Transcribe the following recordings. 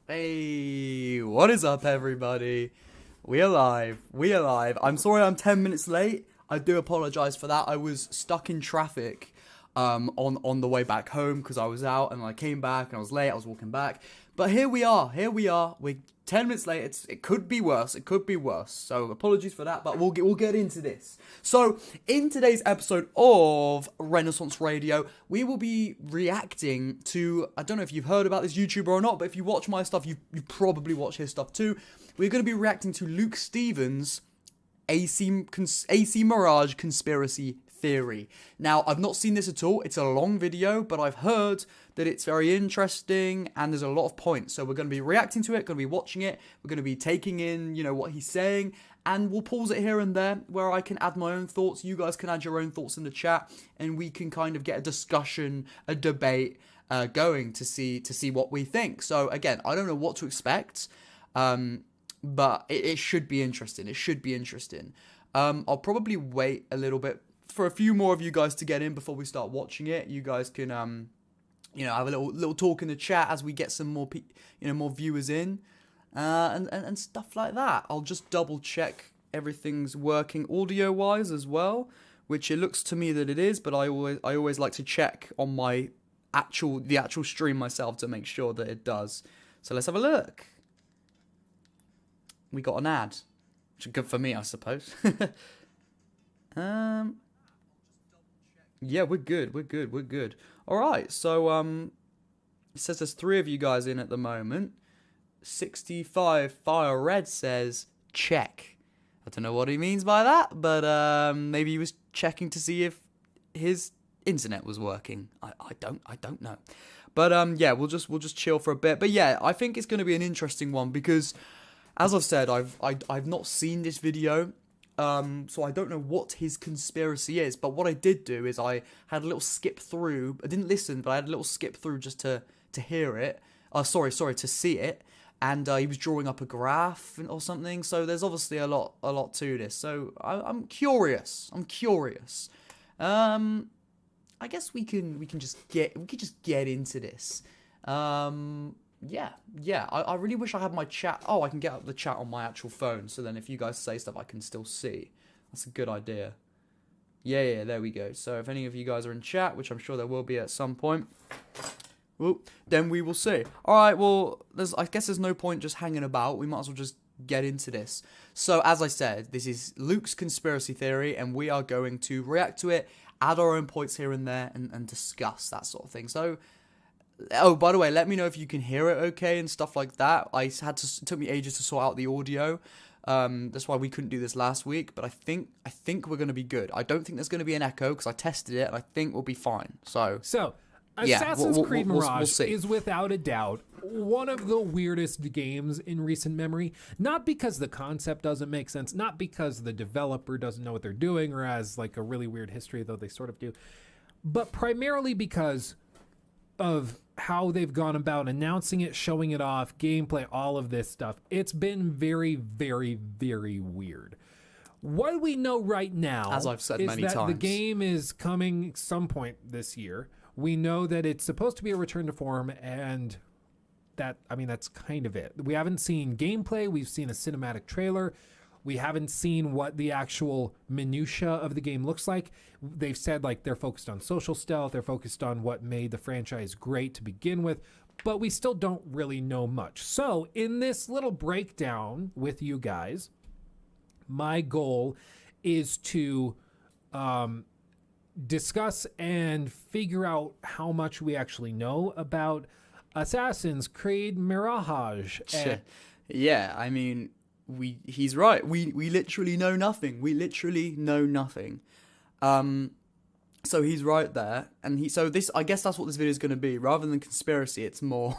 Hey, what is up, everybody? We are live. We are live. I'm sorry I'm 10 minutes late. I do apologize for that. I was stuck in traffic on the way back home because I was out and I came back and I was late. I was walking back. But here we are. Here we are. We're 10 minutes late. It could be worse. It could be worse. So apologies for that, but we'll get into this. So in today's episode of Renaissance Radio, we will be reacting to, I don't know if you've heard about this YouTuber or not, but if you watch my stuff, you probably watch his stuff too. We're going to be reacting to Luke Stevens' AC Mirage conspiracy theory. Now, I've not seen this at all. It's a long video, but I've heard that it's very interesting and there's a lot of points. So we're going to be reacting to it, going to be watching it. We're going to be taking in, what he's saying, and we'll pause it here and there where I can add my own thoughts. You guys can add your own thoughts in the chat and we can kind of get a discussion, a debate going to see what we think. So again, I don't know what to expect, but it should be interesting. It should be interesting. I'll probably wait a little bit for a few more of you guys to get in before we start watching it. You guys can, have a little talk in the chat as we get some more, more viewers in, and stuff like that. I'll just double check everything's working audio wise as well, which it looks to me that it is. But I always like to check on the actual stream myself to make sure that it does. So let's have a look. We got an ad, which is good for me, I suppose. Yeah, we're good. All right, so it says there's 3 of you guys in at the moment. 65 Fire Red says check. I don't know what he means by that, but maybe he was checking to see if his internet was working. I don't know. But yeah, we'll just chill for a bit. But yeah, I think it's going to be an interesting one because, as I've said, I've not seen this video. So I don't know what his conspiracy is, but what I did do is I had a little skip through. I didn't listen, but I had a little skip through just to hear it. Sorry, to see it. And he was drawing up a graph or something. So there's obviously a lot to this. So I'm curious. I guess we can just get into this. Yeah. I really wish I had my chat. Oh, I can get up the chat on my actual phone. So then if you guys say stuff, I can still see. That's a good idea. Yeah, there we go. So if any of you guys are in chat, which I'm sure there will be at some point, well, then we will see. All right, well, I guess there's no point just hanging about. We might as well just get into this. So as I said, this is Luke's conspiracy theory, and we are going to react to it, add our own points here and there, and discuss that sort of thing. So, oh, by the way, let me know if you can hear it okay and stuff like that. It took me ages to sort out the audio. That's why we couldn't do this last week, but I think we're going to be good. I don't think there's going to be an echo because I tested it and I think we'll be fine. So Assassin's Creed Mirage we'll is without a doubt one of the weirdest games in recent memory. Not because the concept doesn't make sense, not because the developer doesn't know what they're doing or has like a really weird history, though they sort of do, but primarily because of how they've gone about announcing it, showing it off, gameplay, all of this stuff. It's been very, very, very weird. What we know right now, as I've said many times, times, the game is coming some point this year. We know that it's supposed to be a return to form, and that's kind of it. We haven't seen gameplay. We've seen a cinematic trailer. We haven't seen what the actual minutia of the game looks like. They've said like they're focused on social stealth. They're focused on what made the franchise great to begin with, but we still don't really know much. So in this little breakdown with you guys, my goal is to discuss and figure out how much we actually know about Assassin's Creed Mirage. Yeah, I mean, he's right. We literally know nothing. So he's right there, and I guess that's what this video is going to be. Rather than conspiracy, it's more,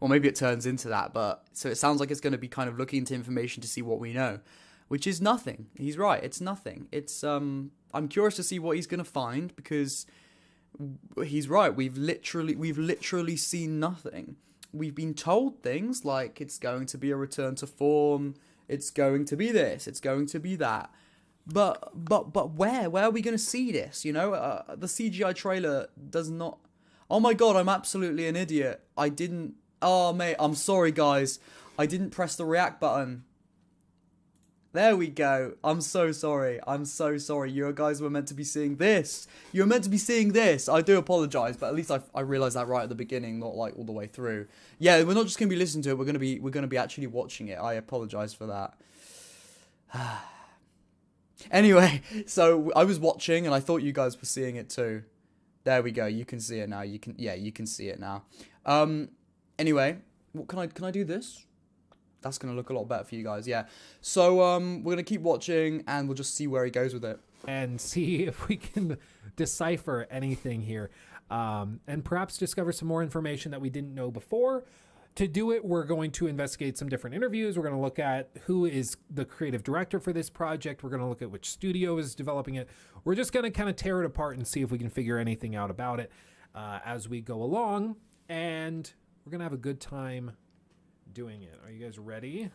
or maybe it turns into that. But so it sounds like it's going to be kind of looking into information to see what we know, which is nothing. He's right. It's nothing. It's I'm curious to see what he's going to find because he's right. We've literally seen nothing. We've been told things like it's going to be a return to form. It's going to be this. It's going to be that. But where are we going to see this? The CGI trailer does not. Oh my god, I'm absolutely an idiot. I didn't Oh, mate, I'm sorry, guys. I didn't press the react button. There we go. I'm so sorry. I'm so sorry. You guys were meant to be seeing this. You were meant to be seeing this. I do apologize, but at least I realized that right at the beginning, not like all the way through. Yeah, we're not just gonna be listening to it. We're gonna be actually watching it. I apologize for that. Anyway, so I was watching and I thought you guys were seeing it too. There we go. You can see it now. You can see it now. Anyway, what can I do this? That's going to look a lot better for you guys, yeah. So, we're going to keep watching, and we'll just see where he goes with it. And see if we can decipher anything here. And perhaps discover some more information that we didn't know before. To do it, we're going to investigate some different interviews. We're going to look at who is the creative director for this project. We're going to look at which studio is developing it. We're just going to kind of tear it apart and see if we can figure anything out about it as we go along. And we're going to have a good time doing it. Are you guys ready?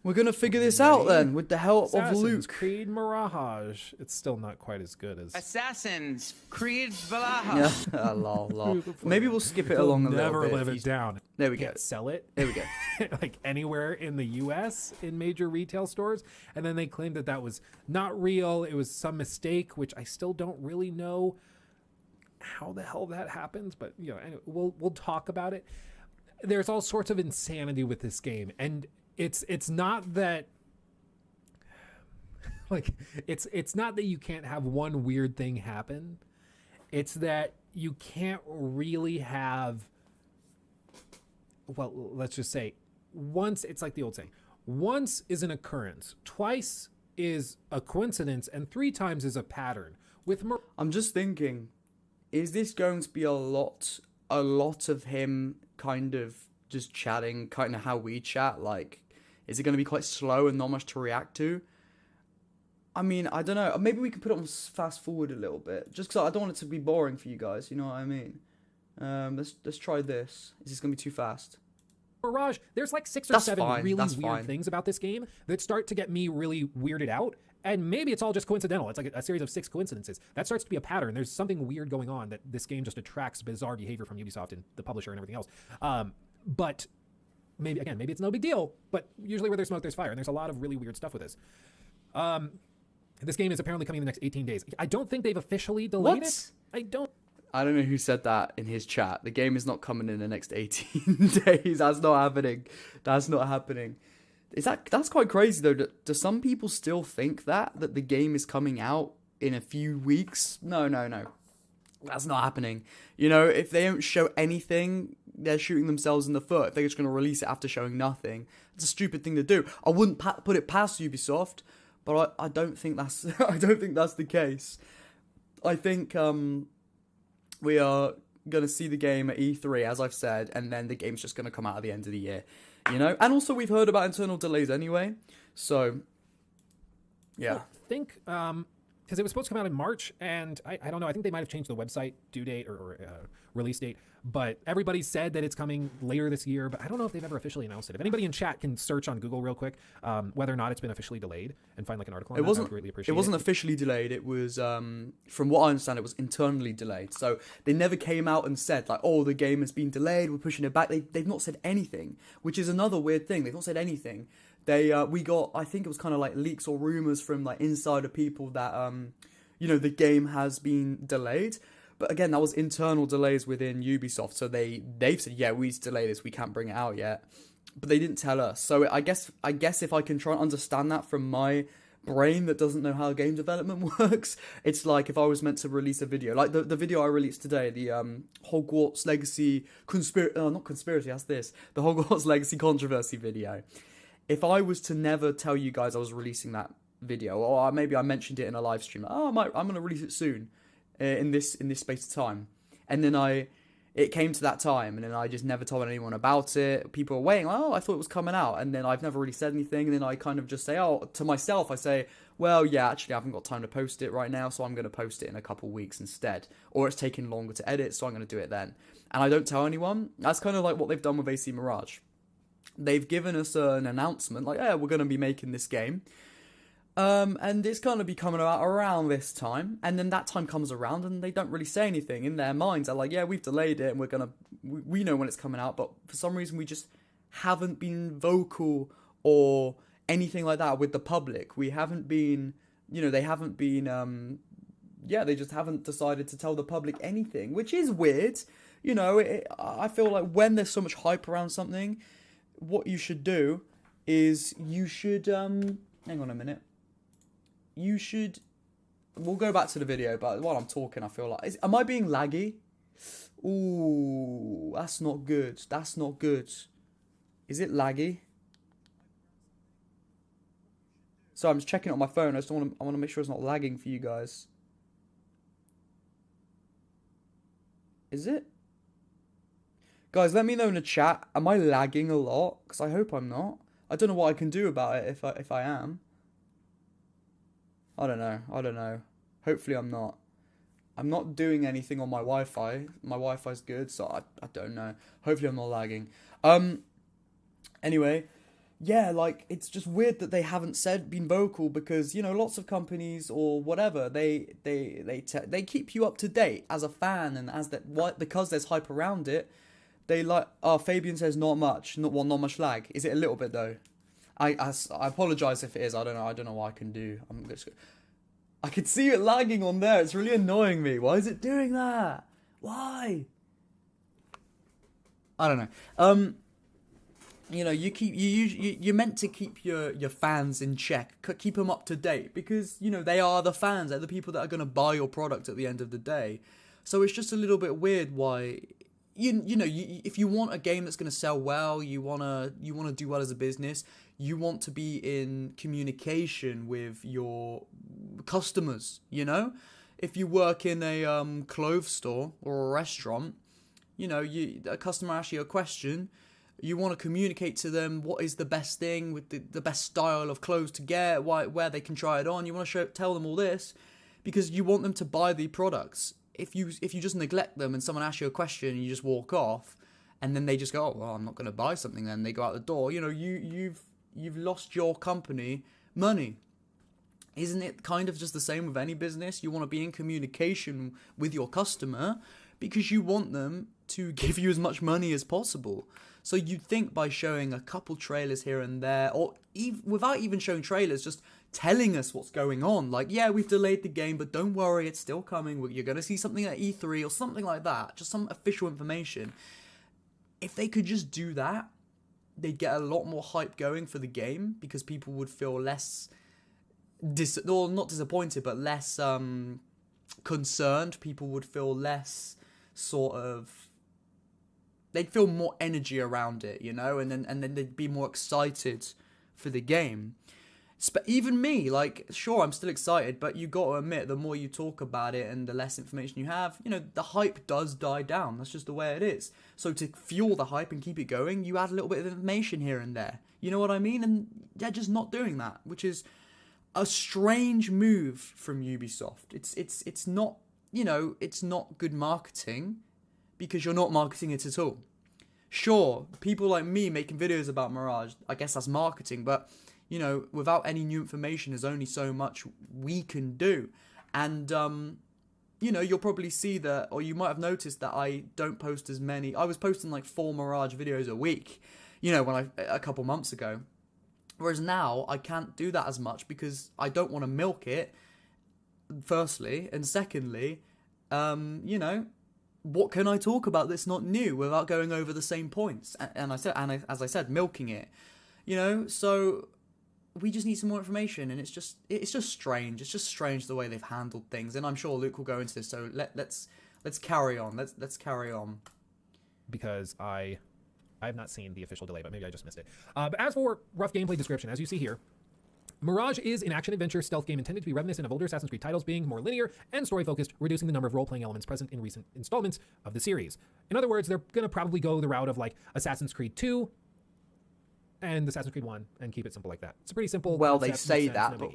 We're gonna figure this out then, with the help Assassin's of Luke. Creed Mirage. It's still not quite as good as Assassin's Creed Valhalla. Yeah, lol. Maybe we'll skip it along a little bit. Never live it down. There we Can't go. sell it. There we go. Like anywhere in the U.S. in major retail stores, and then they claimed that was not real. It was some mistake, which I still don't really know how the hell that happens. But anyway, we'll talk about it. There's all sorts of insanity with this game, and it's not that like it's not that you can't have one weird thing happen. It's that you can't really have, well, let's just say once, it's like the old saying, once is an occurrence, twice is a coincidence, and 3 times is a pattern. I'm just thinking, is this going to be a lot of him kind of just chatting, kind of how we chat? Like, is it going to be quite slow and not much to react to? I mean, I don't know. Maybe we can put it on fast forward a little bit, just because I don't want it to be boring for you guys. You know what I mean? Let's try this. Is this going to be too fast? Mirage, there's like 6 or 7 really weird fine. things about this game that start to get me really weirded out. And maybe it's all just coincidental. It's like a series of 6 coincidences. That starts to be a pattern. There's something weird going on that this game just attracts bizarre behavior from Ubisoft and the publisher and everything else. But maybe it's no big deal. But usually where there's smoke, there's fire. And there's a lot of really weird stuff with this. This game is apparently coming in the next 18 days. I don't think they've officially delayed it. I don't know who said that in his chat. The game is not coming in the next 18 days. That's not happening. That's not happening. That's quite crazy though. Do some people still think that the game is coming out in a few weeks? No. That's not happening. You know, if they don't show anything, they're shooting themselves in the foot. If they're just going to release it after showing nothing, it's a stupid thing to do. I wouldn't put it past Ubisoft, but I don't think that's I don't think that's the case. I think we are going to see the game at E3, as I've said, and then the game's just going to come out at the end of the year. You know, and also we've heard about internal delays anyway, so yeah. I think because it was supposed to come out in March, and I don't know. I think they might have changed the website due date or release date, but everybody said that it's coming later this year. But I don't know if they've ever officially announced it. If anybody in chat can search on Google real quick whether or not it's been officially delayed and find like an article on that, I would greatly appreciate it. It wasn't officially delayed. It was, from what I understand, it was internally delayed. So they never came out and said like, "Oh, the game has been delayed. We're pushing it back." They've not said anything, which is another weird thing. They've not said anything. We got, I think it was kind of like leaks or rumors from like insider people that the game has been delayed. But again, that was internal delays within Ubisoft. So they've said, yeah, we need to delay this. We can't bring it out yet. But they didn't tell us. So I guess if I can try and understand that from my brain that doesn't know how game development works, it's like if I was meant to release a video. Like the video I released today, the Hogwarts Legacy The Hogwarts Legacy controversy video. If I was to never tell you guys I was releasing that video, or maybe I mentioned it in a live stream, I'm going to release it soon. In this space of time, and then it came to that time, and then I just never told anyone about it. People were waiting. I thought it was coming out, and then I've never really said anything. And then I kind of just say, to myself, I say, well, yeah, actually, I haven't got time to post it right now, so I'm going to post it in a couple weeks instead. Or it's taking longer to edit, so I'm going to do it then. And I don't tell anyone. That's kind of like what they've done with AC Mirage. They've given us an announcement, like, yeah, we're going to be making this game. And it's going to be coming out around this time, and then that time comes around, and they don't really say anything. In their minds, they're like, "Yeah, we've delayed it, and we know when it's coming out." But for some reason, we just haven't been vocal or anything like that with the public. We haven't been, they haven't been, they just haven't decided to tell the public anything, which is weird. I feel like when there's so much hype around something, what you should do is you should, hang on a minute. We'll go back to the video, but while I'm talking, I feel like, am I being laggy? Ooh, that's not good. That's not good. Is it laggy? So I'm just checking it on my phone. I want to make sure it's not lagging for you guys. Is it? Guys, let me know in the chat. Am I lagging a lot? Because I hope I'm not. I don't know what I can do about it if I am. I don't know. Hopefully I'm not. I'm not doing anything on my Wi-Fi. My Wi-Fi's good, so I don't know. Hopefully I'm not lagging. Anyway, yeah, like, it's just weird that they haven't been vocal, because, lots of companies or whatever, they keep you up to date as a fan, and because there's hype around it, they like, Fabian says not much lag. Is it a little bit though? I apologize if it is. I don't know what I can do. I can see it lagging on there. It's really annoying me. Why is it doing that? Why? I don't know. You're meant to keep your fans in check, keep them up to date, because they are the fans. They're the people that are going to buy your product at the end of the day. So it's just a little bit weird why. If you want a game that's going to sell well, you wanna do well as a business, you want to be in communication with your customers. If you work in a clothes store or a restaurant, a customer asks you a question, you want to communicate to them what is the best thing with the best style of clothes to get, where they can try it on. You want to tell them all this because you want them to buy the products. If you just neglect them and someone asks you a question and you just walk off, and then they just go, "Oh, well, I'm not going to buy something," then they go out the door. You've lost your company money. Isn't it kind of just the same with any business? You want to be in communication with your customer because you want them to give you as much money as possible. So you'd think by showing a couple trailers here and there, or without even showing trailers, just telling us what's going on. Like, yeah, we've delayed the game, but don't worry, it's still coming. You're going to see something at E3 or something like that. Just some official information. If they could just do that, they'd get a lot more hype going for the game, because people would feel less, not disappointed, but less concerned. People would feel less they'd feel more energy around it, and then they'd be more excited for the game. But even me, like, sure, I'm still excited, but you got to admit, the more you talk about it and the less information you have, the hype does die down. That's just the way it is. So to fuel the hype and keep it going, you add a little bit of information here and there. You know what I mean? And they're just not doing that, which is a strange move from Ubisoft. It's not, it's not good marketing, because you're not marketing it at all. Sure, people like me making videos about Mirage, I guess that's marketing, but without any new information, there's only so much we can do. And, you'll probably see that, or you might have noticed that I don't post as many. I was posting like 4 Mirage videos a week, a couple months ago. Whereas now, I can't do that as much because I don't want to milk it, firstly. And secondly, what can I talk about that's not new without going over the same points? As I said, milking it, so we just need some more information, and it's just strange. It's just strange the way they've handled things, and I'm sure Luke will go into this. So let's carry on. Let's carry on. Because I have not seen the official delay, but maybe I just missed it. But as for rough gameplay description, as you see here, Mirage is an action-adventure stealth game intended to be reminiscent of older Assassin's Creed titles, being more linear and story-focused, reducing the number of role-playing elements present in recent installments of the series. In other words, they're going to probably go the route of like Assassin's Creed 2 and Assassin's Creed 1 and keep it simple like that. It's a pretty simple Well, they say that, but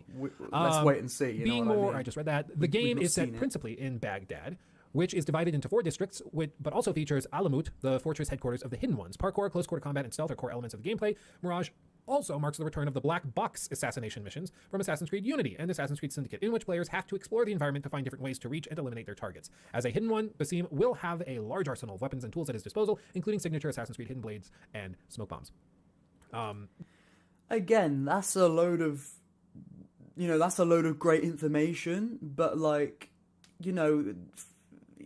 let's wait and see. Being more, I just read that. The game is set principally in Baghdad, which is divided into 4 districts, but also features Alamut, the fortress headquarters of the Hidden Ones. Parkour, close quarter combat, and stealth are core elements of the gameplay. Mirage also marks the return of the black box assassination missions from Assassin's Creed Unity and Assassin's Creed Syndicate, in which players have to explore the environment to find different ways to reach and eliminate their targets. As a hidden one, Basim will have a large arsenal of weapons and tools at his disposal, including signature Assassin's Creed hidden blades and smoke bombs. Again, that's a load of great information, but like,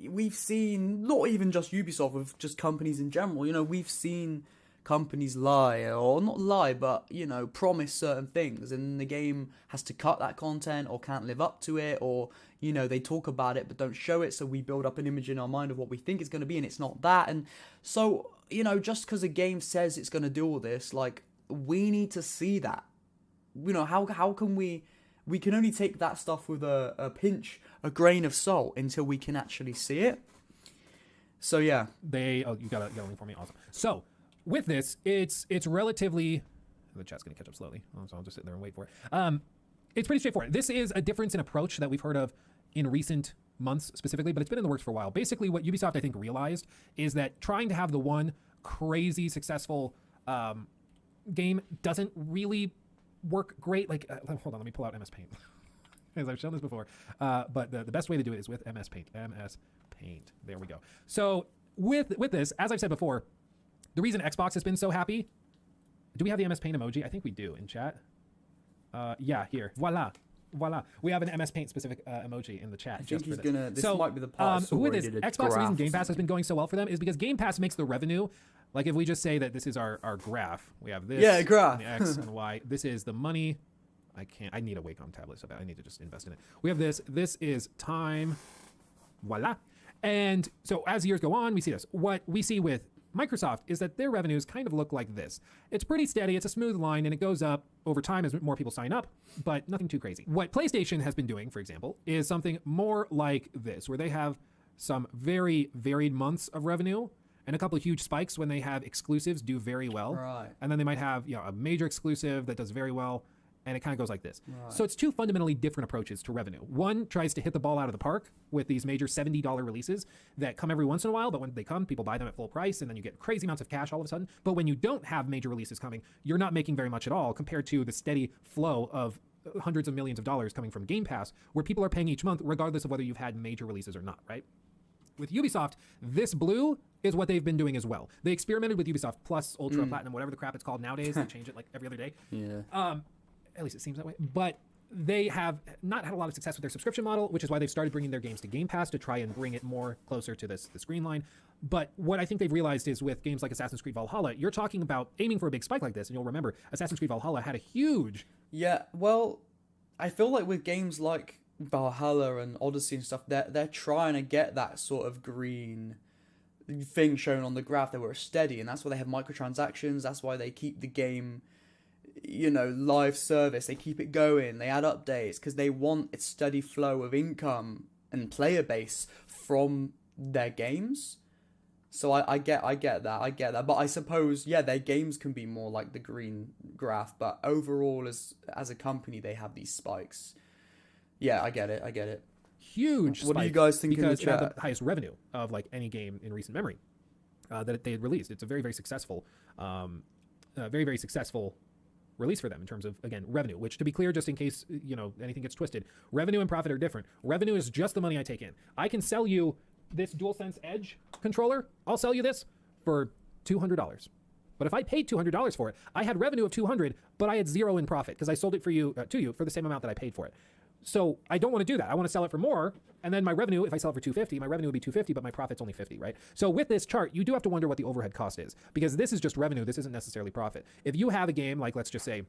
we've seen, not even just Ubisoft, with just companies in general, we've seen companies lie, or not lie, but, promise certain things, and the game has to cut that content or can't live up to it, or, they talk about it but don't show it, so we build up an image in our mind of what we think it's going to be, and it's not that. And so, just because a game says it's going to do all this, like, we need to see that. How can we can only take that stuff with a pinch, a grain of salt, until we can actually see it. So yeah, you got a link for me, awesome. So with this, it's relatively, the chat's gonna catch up slowly, so I'll just sit there and wait for it. It's pretty straightforward. This is a difference in approach that we've heard of in recent months specifically, but it's been in the works for a while. Basically, what Ubisoft I think realized is that trying to have the one crazy successful game doesn't really work great. Like, hold on, let me pull out MS Paint. As I've shown this before. But the best way to do it is with MS Paint. MS Paint. There we go. So with this, as I've said before, the reason Xbox has been so happy, do we have the MS Paint emoji? I think we do in chat. Yeah, here. Voila. We have an MS Paint specific emoji in the chat. I think he's gonna. This might be the part. With this, Xbox, the reason Game Pass has been going so well for them is because Game Pass makes the revenue. Like if we just say that this is our graph, we have this. Yeah, graph. The X and Y. This is the money. I need a Wacom tablet, so I need to just invest in it. We have this. This is time. Voila. And so as years go on, we see this. What we see with Microsoft is that their revenues kind of look like this. It's pretty steady. It's a smooth line, and it goes up over time as more people sign up, but nothing too crazy. What PlayStation has been doing, for example, is something more like this, where they have some very varied months of revenue and a couple of huge spikes when they have exclusives do very well. Right. And then they might have a major exclusive that does very well, and it kind of goes like this. Right. So it's two fundamentally different approaches to revenue. One tries to hit the ball out of the park with these major $70 releases that come every once in a while, but when they come, people buy them at full price, and then you get crazy amounts of cash all of a sudden. But when you don't have major releases coming, you're not making very much at all compared to the steady flow of hundreds of millions of dollars coming from Game Pass, where people are paying each month regardless of whether you've had major releases or not, right? With Ubisoft, this blue is what they've been doing as well. They experimented with Ubisoft Plus, Ultra, Platinum, whatever the crap it's called nowadays. They change it like every other day. Yeah. At least it seems that way. But they have not had a lot of success with their subscription model, which is why they've started bringing their games to Game Pass to try and bring it more closer to the screen line. But what I think they've realized is with games like Assassin's Creed Valhalla, you're talking about aiming for a big spike like this, and you'll remember Assassin's Creed Valhalla had a huge... Yeah, well, I feel like with games like Valhalla and Odyssey and stuff, they're trying to get that sort of green thing shown on the graph. They were steady, and that's why they have microtransactions. That's why they keep the game, live service. They keep it going. They add updates because they want a steady flow of income and player base from their games. So I get that. But I suppose, their games can be more like the green graph. But overall, as a company, they have these spikes. Yeah, I get it. Huge. What do you guys think in the because it had chat? the highest revenue of like any game in recent memory that they had released. It's a very, very successful, very successful release for them in terms of, again, revenue, which, to be clear, just in case anything gets twisted, revenue and profit are different. Revenue is just the money I take in. I can sell you this DualSense Edge controller. I'll sell you this for $200. But if I paid $200 for it, I had revenue of $200, but I had zero in profit because I sold it for you to you for the same amount that I paid for it. So I don't want to do that. I want to sell it for more, and then my revenue, if I sell it for $250, my revenue would be $250, but my profit's only $50, right? So with this chart, you do have to wonder what the overhead cost is, because this is just revenue. This isn't necessarily profit. If you have a game like, let's just say,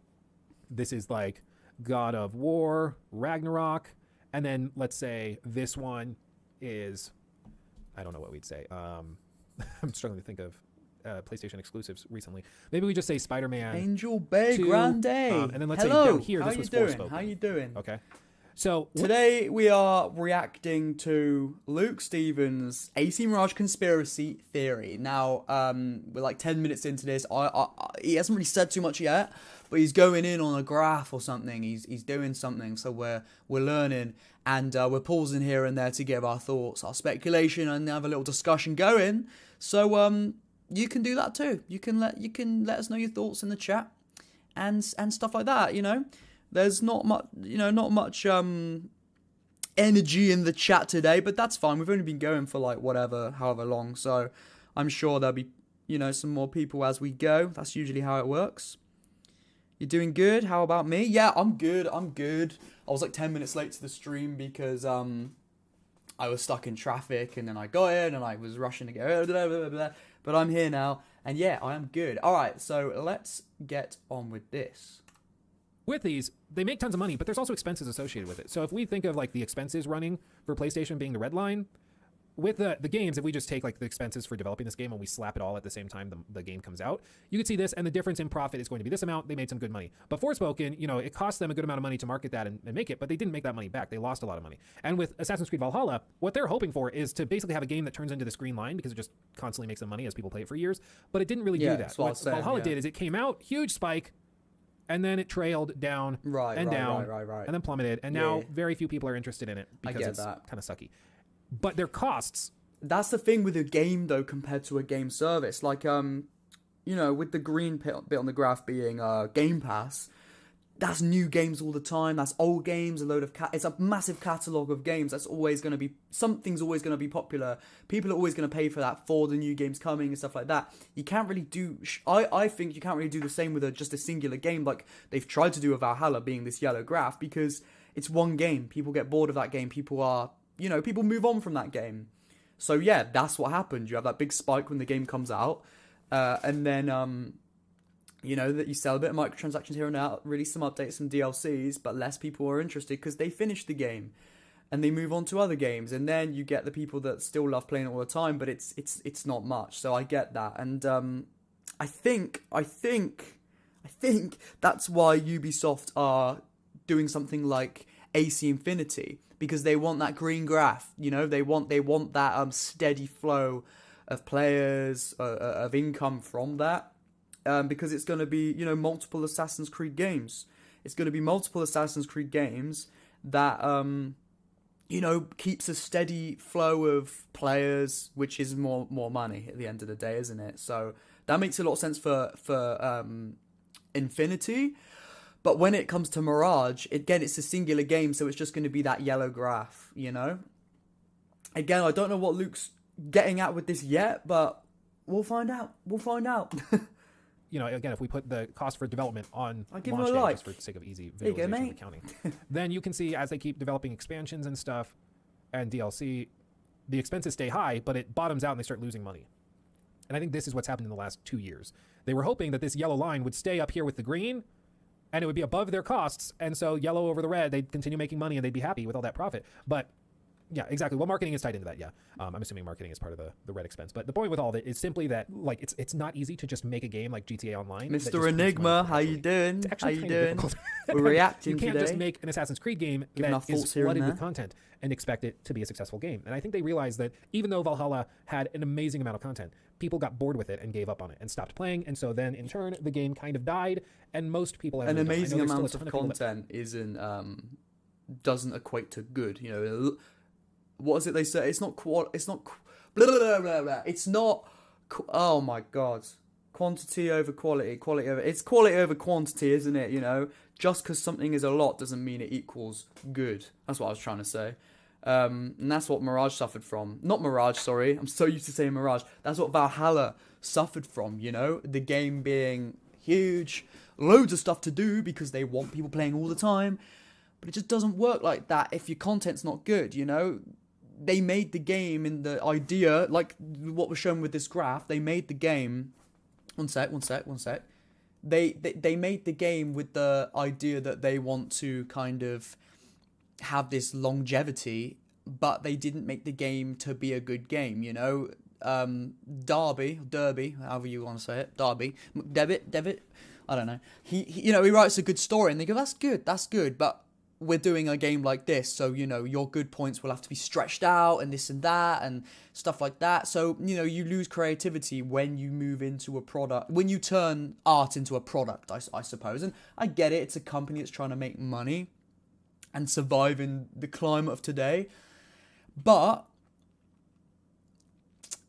this is like God of War, Ragnarok, and then let's say this one is, I don't know what we'd say. I'm struggling to think of PlayStation exclusives recently. Maybe we just say Spider-Man Angel Bay 2, Grande. and then let's Hello. say down here, How this you was doing? Forspoken. How you doing? Okay. So Today we are reacting to Luke Stevens' AC Mirage conspiracy theory. Now, we're like 10 minutes into this. He hasn't really said too much yet, but he's going in on a graph or something. He's doing something, so we're learning, and we're pausing here and there to give our thoughts, our speculation, and have a little discussion going. So you can do that too. You can let us know your thoughts in the chat. and stuff like that. There's not much, not much energy in the chat today, but that's fine. We've only been going for like however long, so I'm sure there'll be some more people as we go. That's usually how it works. You're doing good. How about me? Yeah, I'm good. I was like 10 minutes late to the stream because I was stuck in traffic, and then I got in and I was rushing to go, blah, blah, blah, blah. But I'm here now, and yeah, I am good. All right, so let's get on with this. With these, they make tons of money, but there's also expenses associated with it. So if we think of like the expenses running for PlayStation being the red line, with the games, if we just take like the expenses for developing this game and we slap it all at the same time the game comes out, you can see this, and the difference in profit is going to be this amount. They made some good money. But Forspoken, it cost them a good amount of money to market that and make it, but they didn't make that money back. They lost a lot of money. And with Assassin's Creed Valhalla, what they're hoping for is to basically have a game that turns into this green line, because it just constantly makes them money as people play it for years. But it didn't really do that. What Valhalla did is it came out, huge spike, and then it trailed down and then plummeted. And now very few people are interested in it because it's kind of sucky. But their costs... That's the thing with a game, though, compared to a game service. Like, with the green bit on the graph being Game Pass, that's new games all the time. That's old games, a load of... It's a massive catalogue of games. That's always going to be... Something's always going to be popular. People are always going to pay for that for the new games coming and stuff like that. You can't really do... I think you can't really do the same with just a singular game. Like, they've tried to do with Valhalla being this yellow graph, because it's one game. People get bored of that game. People are... people move on from that game. So yeah, that's what happened. You have that big spike when the game comes out, and then that you sell a bit of microtransactions here and there, release some updates, some DLCs, but less people are interested because they finished the game, and they move on to other games, and then you get the people that still love playing it all the time, but it's not much. So I get that, and I think that's why Ubisoft are doing something like AC Infinity. Because they want that green graph, they want that steady flow of players, of income from that, because it's going to be multiple Assassin's Creed games. It's going to be multiple Assassin's Creed games that keeps a steady flow of players, which is more money at the end of the day, isn't it? So that makes a lot of sense for Infinity. But when it comes to Mirage, again, it's a singular game, so it's just going to be that yellow graph, Again, I don't know what Luke's getting at with this yet, but we'll find out. Again, if we put the cost for development on I'll give him a like. Just for the sake of easy visualization and accounting, then you can see as they keep developing expansions and stuff and DLC, the expenses stay high, but it bottoms out and they start losing money. And I think this is what's happened in the last 2 years. They were hoping that this yellow line would stay up here with the green, and it would be above their costs, and so yellow over the red, they'd continue making money, and they'd be happy with all that profit. But, yeah, exactly. Well, marketing is tied into that, yeah. I'm assuming marketing is part of the red expense. But the point with all of it is simply that, like, it's not easy to just make a game like GTA Online. Mr. Enigma, how you doing? How you doing? We're reacting today. You can't just make an Assassin's Creed game that is flooded with content and expect it to be a successful game. And I think they realized that even though Valhalla had an amazing amount of content, people got bored with it and gave up on it and stopped playing. And so then, in turn, the game kind of died, and most people... An amazing amount of content doesn't equate to good. What is it they say? It's not... Blah, blah, blah, blah, blah. It's not... Oh, my God. Quantity over quality. It's quality over quantity, isn't it? Just because something is a lot doesn't mean it equals good. That's what I was trying to say. And that's what Mirage suffered from. Not Mirage, sorry. I'm so used to saying Mirage. That's what Valhalla suffered from, The game being huge, loads of stuff to do because they want people playing all the time. But it just doesn't work like that if your content's not good, They made the game in the idea, like what was shown with this graph, they made the game... One sec. They made the game with the idea that they want to kind of have this longevity, but they didn't make the game to be a good game, Derby, however you want to say it, Derby, McDevitt, I don't know. He writes a good story, and they go, that's good, but we're doing a game like this, so, your good points will have to be stretched out and this and that and stuff like that. So, you lose creativity when you move into a product, when you turn art into a product, I suppose. And I get it. It's a company that's trying to make money and survive in the climate of today. But,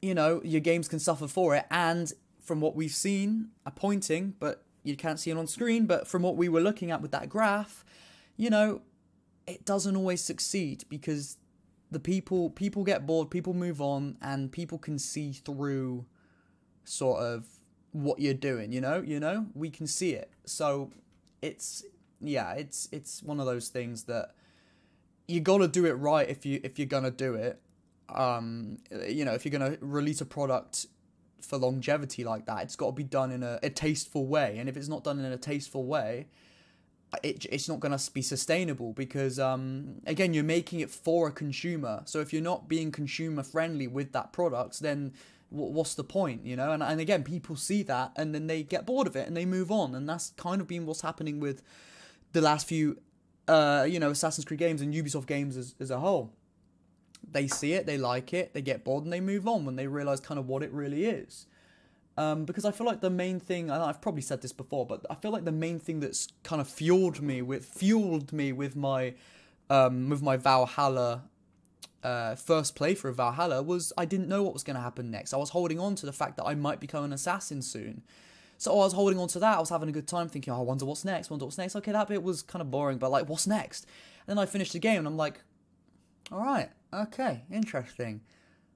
your games can suffer for it. And from what we've seen, are pointing, but you can't see it on screen, but from what we were looking at with that graph, you know, it doesn't always succeed because the people get bored, people move on, and people can see through sort of what you're doing, you know, we can see it. So it's one of those things that you got to do it right if you're going to do it. You know, if you're going to release a product for longevity like that, it's got to be done in a tasteful way. And if it's not done in a tasteful way, it's not going to be sustainable because, again, you're making it for a consumer. So if you're not being consumer friendly with that product, then what's the point, you know? And again, people see that and then they get bored of it and they move on. And that's kind of been what's happening with the last few, you know, Assassin's Creed games and Ubisoft games as a whole. They see it, they like it, they get bored and they move on when they realize kind of what it really is. Because I feel like the main thing, and I've probably said this before, but I feel like the main thing that's kind of fueled me with my Valhalla first playthrough of Valhalla was I didn't know what was going to happen next. I was holding on to the fact that I might become an assassin soon. So I was holding on to that. I was having a good time thinking, oh, I wonder what's next. Okay, that bit was kind of boring, but like, what's next? And then I finished the game and I'm like, all right, okay, interesting.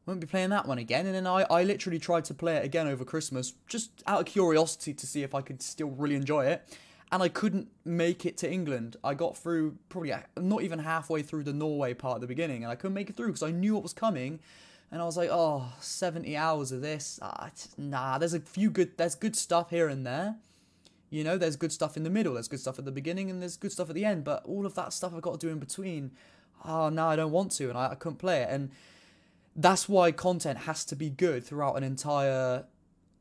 Won't be playing that one again. And then I literally tried to play it again over Christmas, just out of curiosity to see if I could still really enjoy it. And I couldn't make it to England. I got through probably not even halfway through the Norway part at the beginning, and I couldn't make it through because I knew what was coming. And I was like, oh, 70 hours of this. Nah, there's good stuff here and there. You know, there's good stuff in the middle, there's good stuff at the beginning, and there's good stuff at the end. But all of that stuff I've got to do in between, no, I don't want to, and I couldn't play it. And that's why content has to be good throughout an entire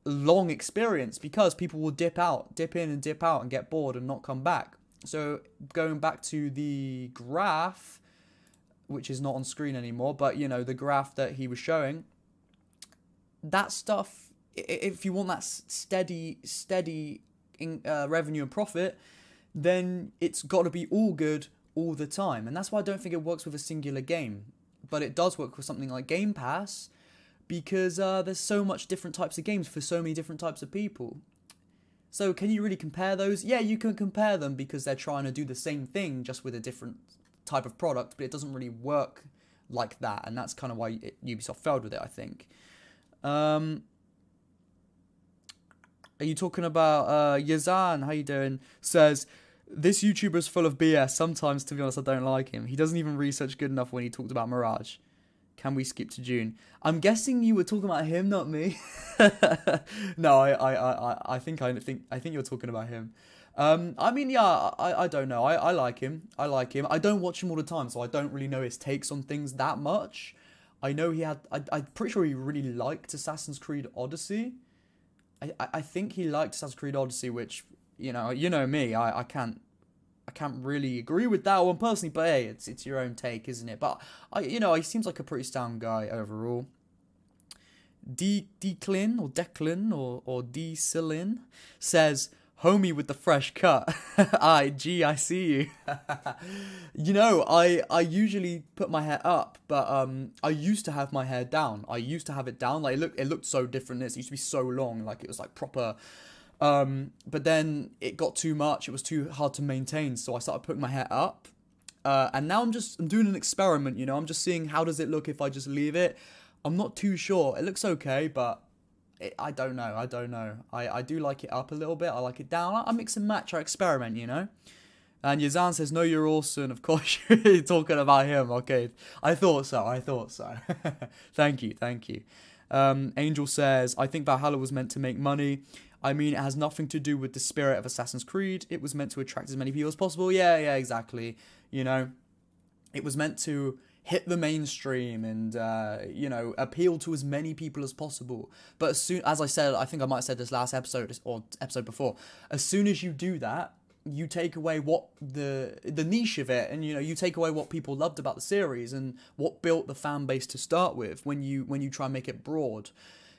long experience, because people will dip in and dip out and get bored and not come back. So going back to the graph, which is not on screen anymore, but you know, the graph that he was showing, that stuff, if you want that steady revenue and profit, then it's got to be all good all the time. And that's why I don't think it works with a singular game, but it does work with something like Game Pass, because there's so much different types of games for so many different types of people. So can you really compare those? Yeah, you can compare them because they're trying to do the same thing just with a different type of product, but it doesn't really work like that, and that's kind of why Ubisoft failed with it, I think. Are you talking about Yazan? How you doing? Says, this YouTuber's full of BS. Sometimes, to be honest, I don't like him. He doesn't even research good enough when he talked about Mirage. Can we skip to June? I'm guessing you were talking about him, not me. No, I think you're talking about him. I mean, yeah, I don't know. I like him. I don't watch him all the time, so I don't really know his takes on things that much. I know I'm pretty sure he really liked Assassin's Creed Odyssey. I think he liked Assassin's Creed Odyssey, which, you know me, I can't really agree with that one personally, but hey, it's your own take, isn't it? But he seems like a pretty sound guy overall. Declin or Decilin says, homie with the fresh cut. I see you. You know, I usually put my hair up, but I used to have my hair down. I used to have it down. Like it looked so different. It used to be so long, like it was like proper. But then it got too much. It was too hard to maintain, so I started putting my hair up. And now I'm doing an experiment. You know, I'm just seeing how does it look if I just leave it. I'm not too sure. It looks okay, but I don't know. I do like it up a little bit. I like it down. I mix and match. I experiment, you know. And Yazan says, no, you're awesome. Of course, you're talking about him. Okay. I thought so. Thank you. Angel says, I think Valhalla was meant to make money. I mean, it has nothing to do with the spirit of Assassin's Creed. It was meant to attract as many people as possible. Yeah, exactly. You know, it was meant to hit the mainstream and, appeal to as many people as possible. But as I said, I think I might have said this last episode or episode before, as soon as you do that, you take away what the niche of it, and, you know, you take away what people loved about the series and what built the fan base to start with when you try and make it broad.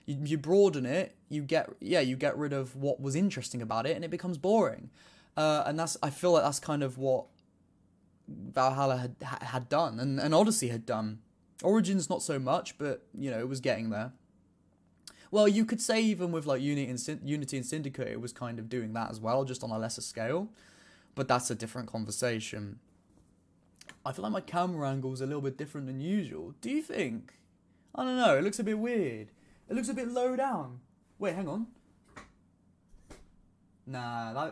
You broaden it, you get rid of what was interesting about it, and it becomes boring. And I feel like that's kind of what Valhalla had done, and Odyssey had done. Origins not so much, but you know, it was getting there. Well, you could say even with like Unity and Syndicate, it was kind of doing that as well, just on a lesser scale. But that's a different conversation. I feel like my camera angle is a little bit different than usual. Do you think? I don't know. It looks a bit weird. It looks a bit low down. Wait, hang on. Nah,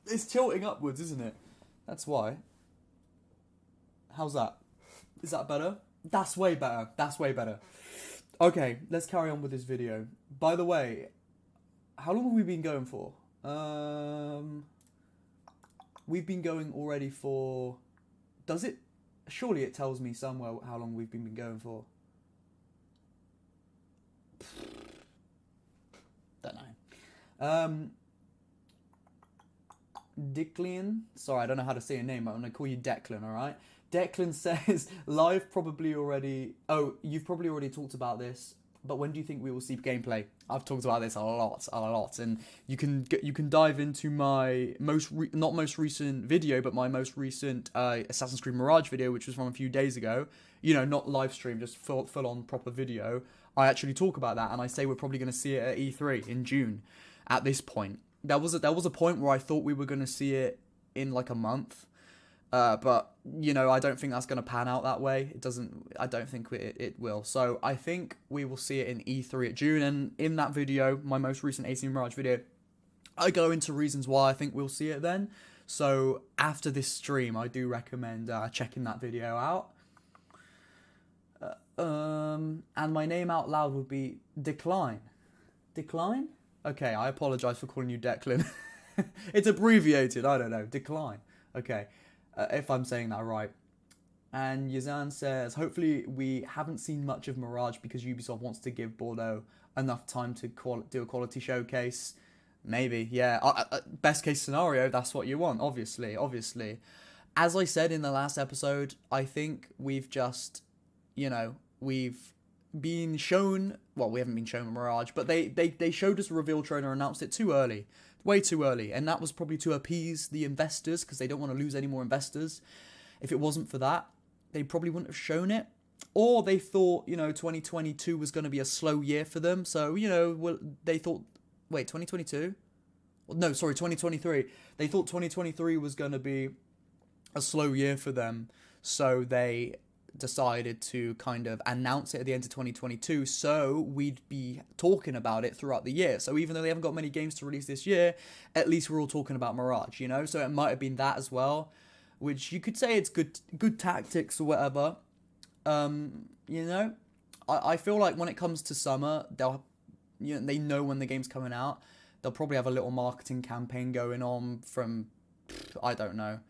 it's tilting upwards, isn't it? That's why. How's that? Is that better? That's way better. That's way better. Okay, let's carry on with this video. By the way, how long have we been going for? We've been going already for... Does it? Surely it tells me somewhere how long we've been going for. Don't know. Declan. Sorry, I don't know how to say your name. I'm going to call you Declan, alright? Declan says, live probably already... Oh, you've probably already talked about this, but when do you think we will see gameplay? I've talked about this a lot, and you can dive into my not most recent video, but my most recent Assassin's Creed Mirage video, which was from a few days ago. You know, not live stream, just full on proper video. I actually talk about that, and I say we're probably going to see it at E3 in June. At this point, there was a point where I thought we were going to see it in like a month. But, you know, I don't think that's going to pan out that way. I don't think it will. So I think we will see it in E3 at June. And in that video, my most recent 18 Mirage video, I go into reasons why I think we'll see it then. So after this stream, I do recommend checking that video out. And my name out loud would be Decline. Decline? Okay, I apologize for calling you Declan. It's abbreviated, I don't know. Decline. Okay. If I'm saying that right. And Yazan says, hopefully we haven't seen much of Mirage because Ubisoft wants to give Bordeaux enough time to do a quality showcase. Maybe, yeah. Best case scenario, that's what you want, obviously. As I said in the last episode, I think we've just, you know, we've been shown... Well, we haven't been shown Mirage, but they showed us a reveal trailer and announced it too early. Way too early, and that was probably to appease the investors because they don't want to lose any more investors. If it wasn't for that, they probably wouldn't have shown it. Or they thought, you know, 2022 was going to be a slow year for them. So, you know, they thought, wait, 2022? No, sorry, 2023. They thought 2023 was going to be a slow year for them. So they decided to kind of announce it at the end of 2022 so we'd be talking about it throughout the year. So even though they haven't got many games to release this year, at least we're all talking about Mirage, you know? So it might have been that as well, which you could say it's good tactics or whatever. You know, I feel like when it comes to summer, they know when the game's coming out. They'll probably have a little marketing campaign going on from, I don't know.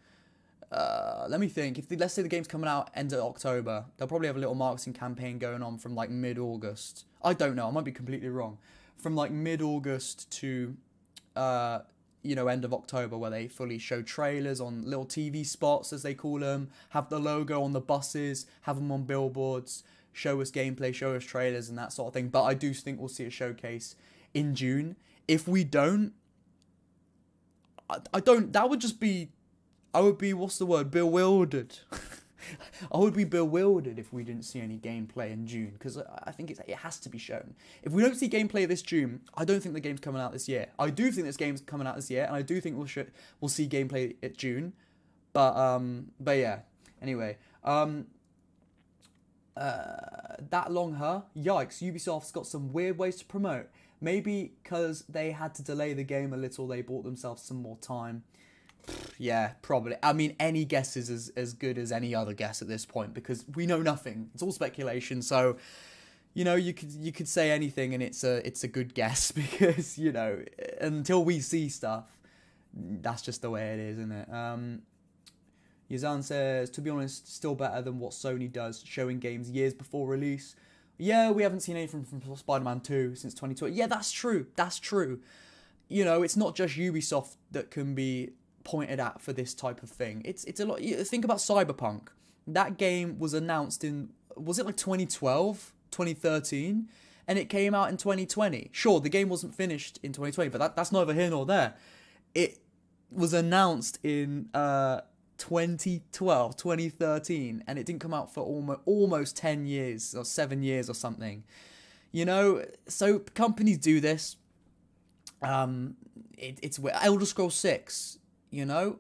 Let me think. Let's say the game's coming out end of October, they'll probably have a little marketing campaign going on from like mid-August. I don't know. I might be completely wrong. From like mid-August to, you know, end of October, where they fully show trailers on little TV spots, as they call them, have the logo on the buses, have them on billboards, show us gameplay, show us trailers and that sort of thing. But I do think we'll see a showcase in June. If we don't, that would just be... I would be, what's the word, bewildered. I would be bewildered if we didn't see any gameplay in June, because I think it has to be shown. If we don't see gameplay this June, I don't think the game's coming out this year. I do think this game's coming out this year, and I do think we'll see gameplay at June. But yeah. Anyway, that long, huh? Yikes, Ubisoft's got some weird ways to promote. Maybe because they had to delay the game a little, they bought themselves some more time. Yeah, probably. I mean, any guess is as good as any other guess at this point because we know nothing. It's all speculation. So, you know, you could say anything and it's a good guess because, you know, until we see stuff, that's just the way it is, isn't it? Yazan says, to be honest, still better than what Sony does, showing games years before release. Yeah, we haven't seen anything from Spider-Man 2 since 2020. Yeah, that's true. That's true. You know, it's not just Ubisoft that can be pointed at for this type of thing. It's a lot. Think about Cyberpunk. That game was announced in, was it like 2012, 2013, and it came out in 2020. Sure, the game wasn't finished in 2020, but that's neither here nor there. It was announced in 2012, 2013, and it didn't come out for almost 10 years or 7 years or something. You know, so companies do this. It's Elder Scrolls 6, you know?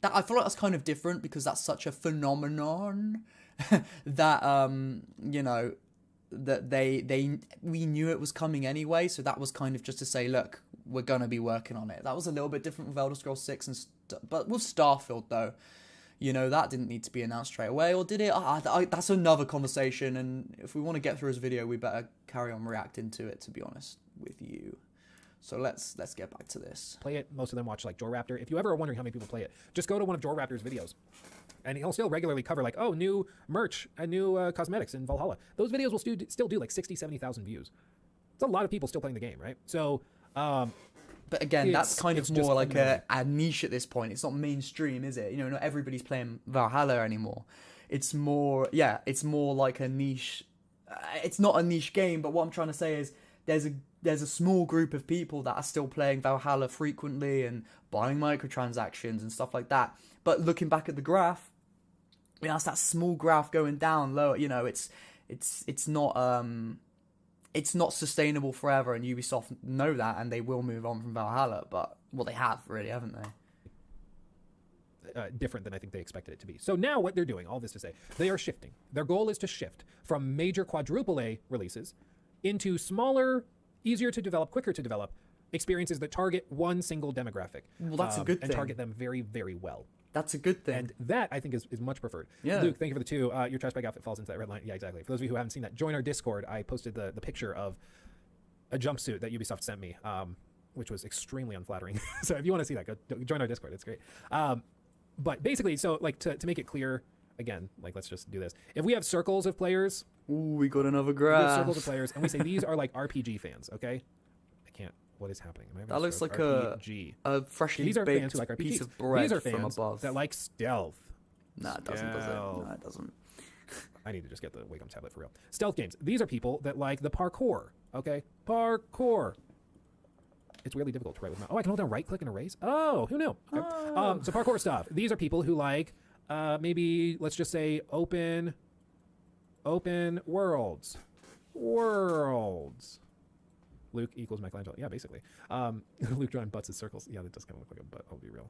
That I feel like that's kind of different because that's such a phenomenon that, you know, that we knew it was coming anyway, so that was kind of just to say, look, we're going to be working on it. That was a little bit different with Elder Scrolls 6, but with Starfield, though, you know, that didn't need to be announced straight away, or did it? That's another conversation, and if we want to get through this video, we better carry on reacting to it, to be honest with you. So let's get back to this. Play it. Most of them watch like JoeRaptor. If you ever are wondering how many people play it, just go to one of JoeRaptor's videos. And he'll still regularly cover like, oh, new merch and new cosmetics in Valhalla. Those videos will still do like 60, 70,000 views. It's a lot of people still playing the game, right? So, but again, that's kind of more like a niche at this point. It's not mainstream, is it? You know, not everybody's playing Valhalla anymore. It's more, yeah, it's more like a niche. It's not a niche game, but what I'm trying to say is there's a small group of people that are still playing Valhalla frequently and buying microtransactions and stuff like that. But looking back at the graph, you know, it's that small graph going down lower. You know, it's not sustainable forever, and Ubisoft know that, and they will move on from Valhalla. But well, they have really, haven't they? Different than I think they expected it to be. So now what they're doing, all this to say, they are shifting. Their goal is to shift from major quadruple A releases into smaller, easier to develop, quicker to develop experiences that target one single demographic. Well, that's a good thing. And target them very, very well. That's a good thing. And that, I think, is much preferred. Yeah. Luke, thank you for the 2. Your trash bag outfit falls into that red line. Yeah, exactly. For those of you who haven't seen that, join our Discord. I posted the picture of a jumpsuit that Ubisoft sent me, which was extremely unflattering. So if you want to see that, go join our Discord. It's great. But basically, so like to make it clear, again, like let's just do this. If we have circles of players. Ooh, we got another We graph. have circles of players, and we say these are like RPG fans, okay? I can't. What is happening? That looks like RPG. a freshly These are baked fans who like RPGs. piece of bread These are from fans above. that like stealth. Nah, it doesn't, does it? No, it doesn't. I need to just get the Wacom tablet for real. Stealth games. These are people that like the parkour, okay? Parkour. It's really difficult to write with my... Oh, I can hold down right click and erase? Oh, who knew? Okay. Oh. So parkour stuff. These are people who like, maybe, let's just say, open worlds. Luke equals Michelangelo. Yeah, basically. Luke drawing butts as circles. Yeah, that does kind of look like a butt. I'll be real.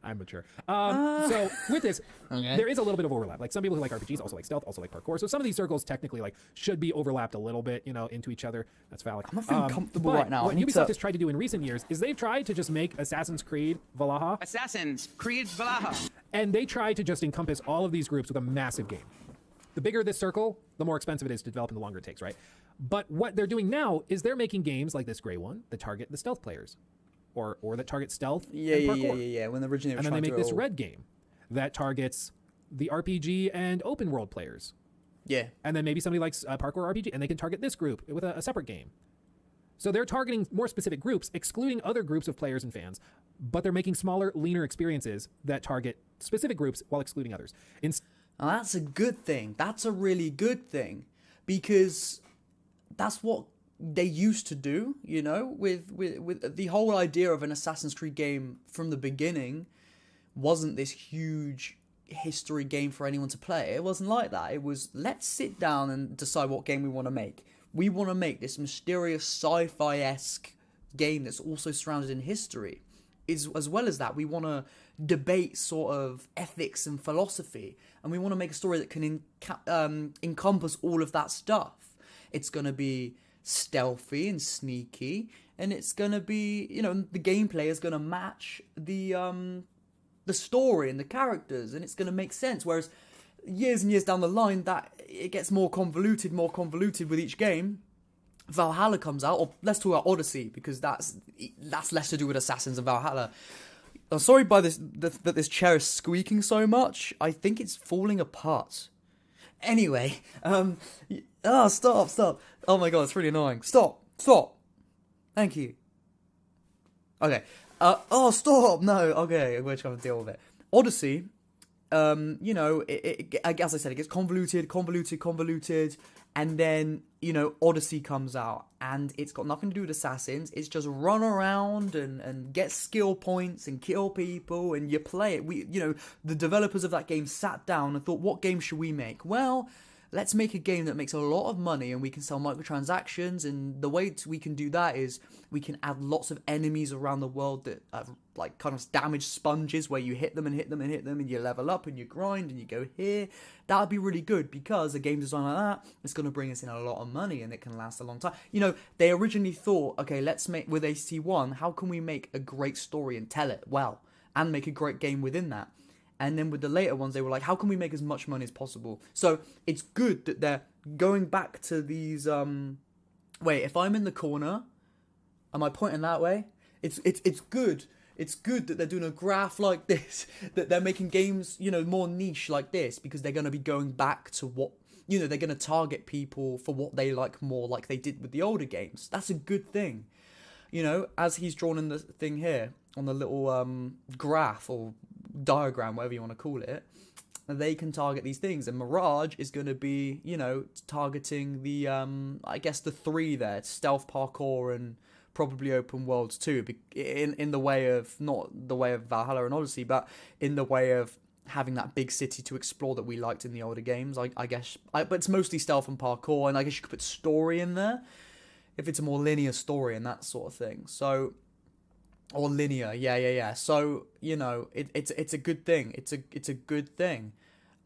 I'm mature. So with this, there is a little bit of overlap. Like some people who like RPGs also like stealth, also like parkour. So some of these circles technically like should be overlapped a little bit, you know, into each other. That's phallic. I'm not feeling comfortable but right now. What Ubisoft has tried to do in recent years is they've tried to just make Assassin's Creed Valhalla. Assassin's Creed Valhalla. And they tried to just encompass all of these groups with a massive game. The bigger this circle, the more expensive it is to develop and the longer it takes, right? But what they're doing now is they're making games like this gray one that target the stealth players. Or that target stealth and parkour. Yeah. When originally and then they make this red game that targets the RPG and open world players. Yeah. And then maybe somebody likes parkour RPG, and they can target this group with a separate game. So they're targeting more specific groups, excluding other groups of players and fans, but they're making smaller, leaner experiences that target specific groups while excluding others. Oh, that's a good thing. That's a really good thing, because that's what they used to do, you know, with the whole idea of an Assassin's Creed game from the beginning wasn't this huge history game for anyone to play. It wasn't like that. It was, let's sit down and decide what game we want to make. We want to make this mysterious sci-fi-esque game that's also surrounded in history. As well as that, we want to debate sort of ethics and philosophy, and we want to make a story that can encompass all of that stuff. It's going to be stealthy and sneaky, and it's gonna be, you know, the gameplay is gonna match the story and the characters, and it's gonna make sense. Whereas years and years down the line, that it gets more convoluted with each game. Valhalla comes out, or let's talk about Odyssey, because that's less to do with Assassins and Valhalla. I'm sorry that this chair is squeaking so much. I think it's falling apart. Anyway, stop. Oh my god, it's really annoying. Stop. Thank you. Okay. Stop. No, okay, we're just gonna deal with it. Odyssey, you know, as I said, it gets convoluted, and then, you know, Odyssey comes out, and it's got nothing to do with Assassins. It's just run around and get skill points and kill people, and you play it. The developers of that game sat down and thought, what game should we make? Well, let's make a game that makes a lot of money and we can sell microtransactions. And the way we can do that is we can add lots of enemies around the world that have like kind of damage sponges where you hit them and hit them and hit them and you level up and you grind and you go here. That would be really good because a game design like that is going to bring us in a lot of money and it can last a long time. You know, they originally thought, okay, let's make, with ACT1, how can we make a great story and tell it well and make a great game within that? And then with the later ones, they were like, how can we make as much money as possible? So it's good that they're going back to these... Wait, if I'm in the corner, am I pointing that way? It's good. It's good that they're doing a graph like this, that they're making games, you know, more niche like this, because they're going to be going back to what, you know, they're going to target people for what they like more, like they did with the older games. That's a good thing. You know, as he's drawn in the thing here, on the little graph or diagram, whatever you want to call it, they can target these things. And Mirage is going to be, you know, targeting the, I guess the three there, stealth, parkour, and probably open worlds too, in the way of, not the way of Valhalla and Odyssey, but in the way of having that big city to explore that we liked in the older games, I guess. But it's mostly stealth and parkour, and I guess you could put story in there, if it's a more linear story and that sort of thing. So, or linear, yeah. So, you know, it's a good thing. It's a good thing.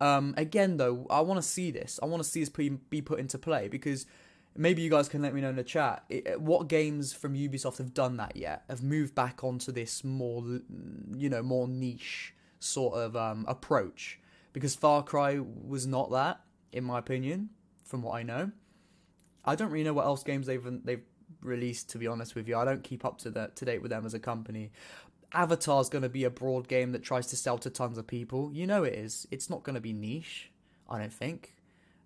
Again, though, I want to see this. I want to see this be put into play, because maybe you guys can let me know in the chat what games from Ubisoft have done that yet, have moved back onto this more, you know, more niche sort of approach. Because Far Cry was not that, in my opinion, from what I know. I don't really know what else games they've released, to be honest with you. I don't keep up to date with them as a company. Avatar's going to be a broad game that tries to sell to tons of people. You know it is. It's not going to be niche, I don't think.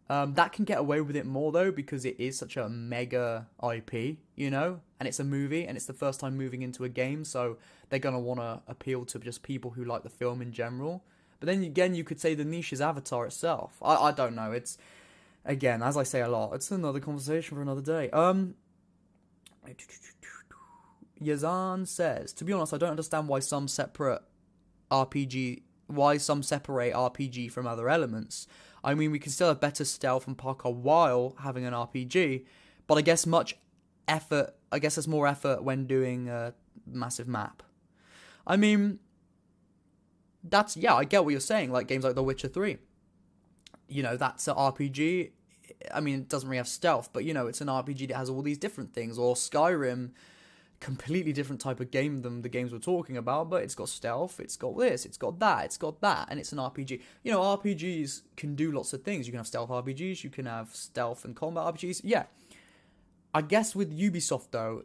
That can get away with it more, though, because it is such a mega IP, you know? And it's a movie, and it's the first time moving into a game, so they're going to want to appeal to just people who like the film in general. But then again, you could say the niche is Avatar itself. I don't know. It's, again, as I say a lot, it's another conversation for another day. Yazan says, to be honest, I don't understand why some separate RPG from other elements. I mean, we can still have better stealth and parkour while having an RPG, but I guess there's more effort when doing a massive map. I mean, I get what you're saying, like games like The Witcher 3. You know, that's an RPG. I mean, it doesn't really have stealth, but, you know, it's an RPG that has all these different things. Or Skyrim, completely different type of game than the games we're talking about, but it's got stealth, it's got this, it's got that, and it's an RPG. You know, RPGs can do lots of things. You can have stealth RPGs, you can have stealth and combat RPGs. Yeah, I guess with Ubisoft though,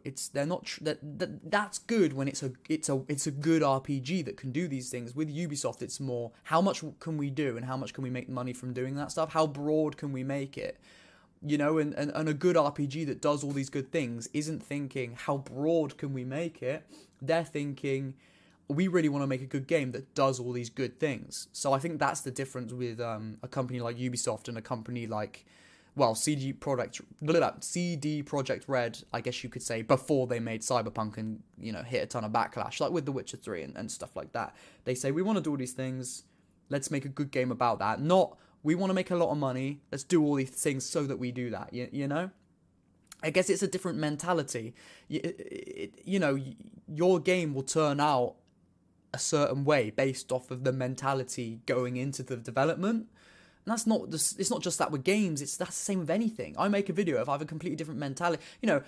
that's good when it's a good RPG that can do these things. With Ubisoft, it's more how much can we do and how much can we make money from doing that stuff? How broad can we make it? You know, and a good RPG that does all these good things isn't thinking, how broad can we make it? They're thinking, we really want to make a good game that does all these good things. So I think that's the difference with a company like Ubisoft and a company like, well, CD Projekt Red, I guess you could say, before they made Cyberpunk and, you know, hit a ton of backlash, like with The Witcher 3 and stuff like that. They say, we want to do all these things, let's make a good game about that. Not, we want to make a lot of money, let's do all these things so that we do that, you know? I guess it's a different mentality. You know, your game will turn out a certain way based off of the mentality going into the development. And that's not just, it's not just that with games, that's the same with anything. I make a video if I have a completely different mentality. You know,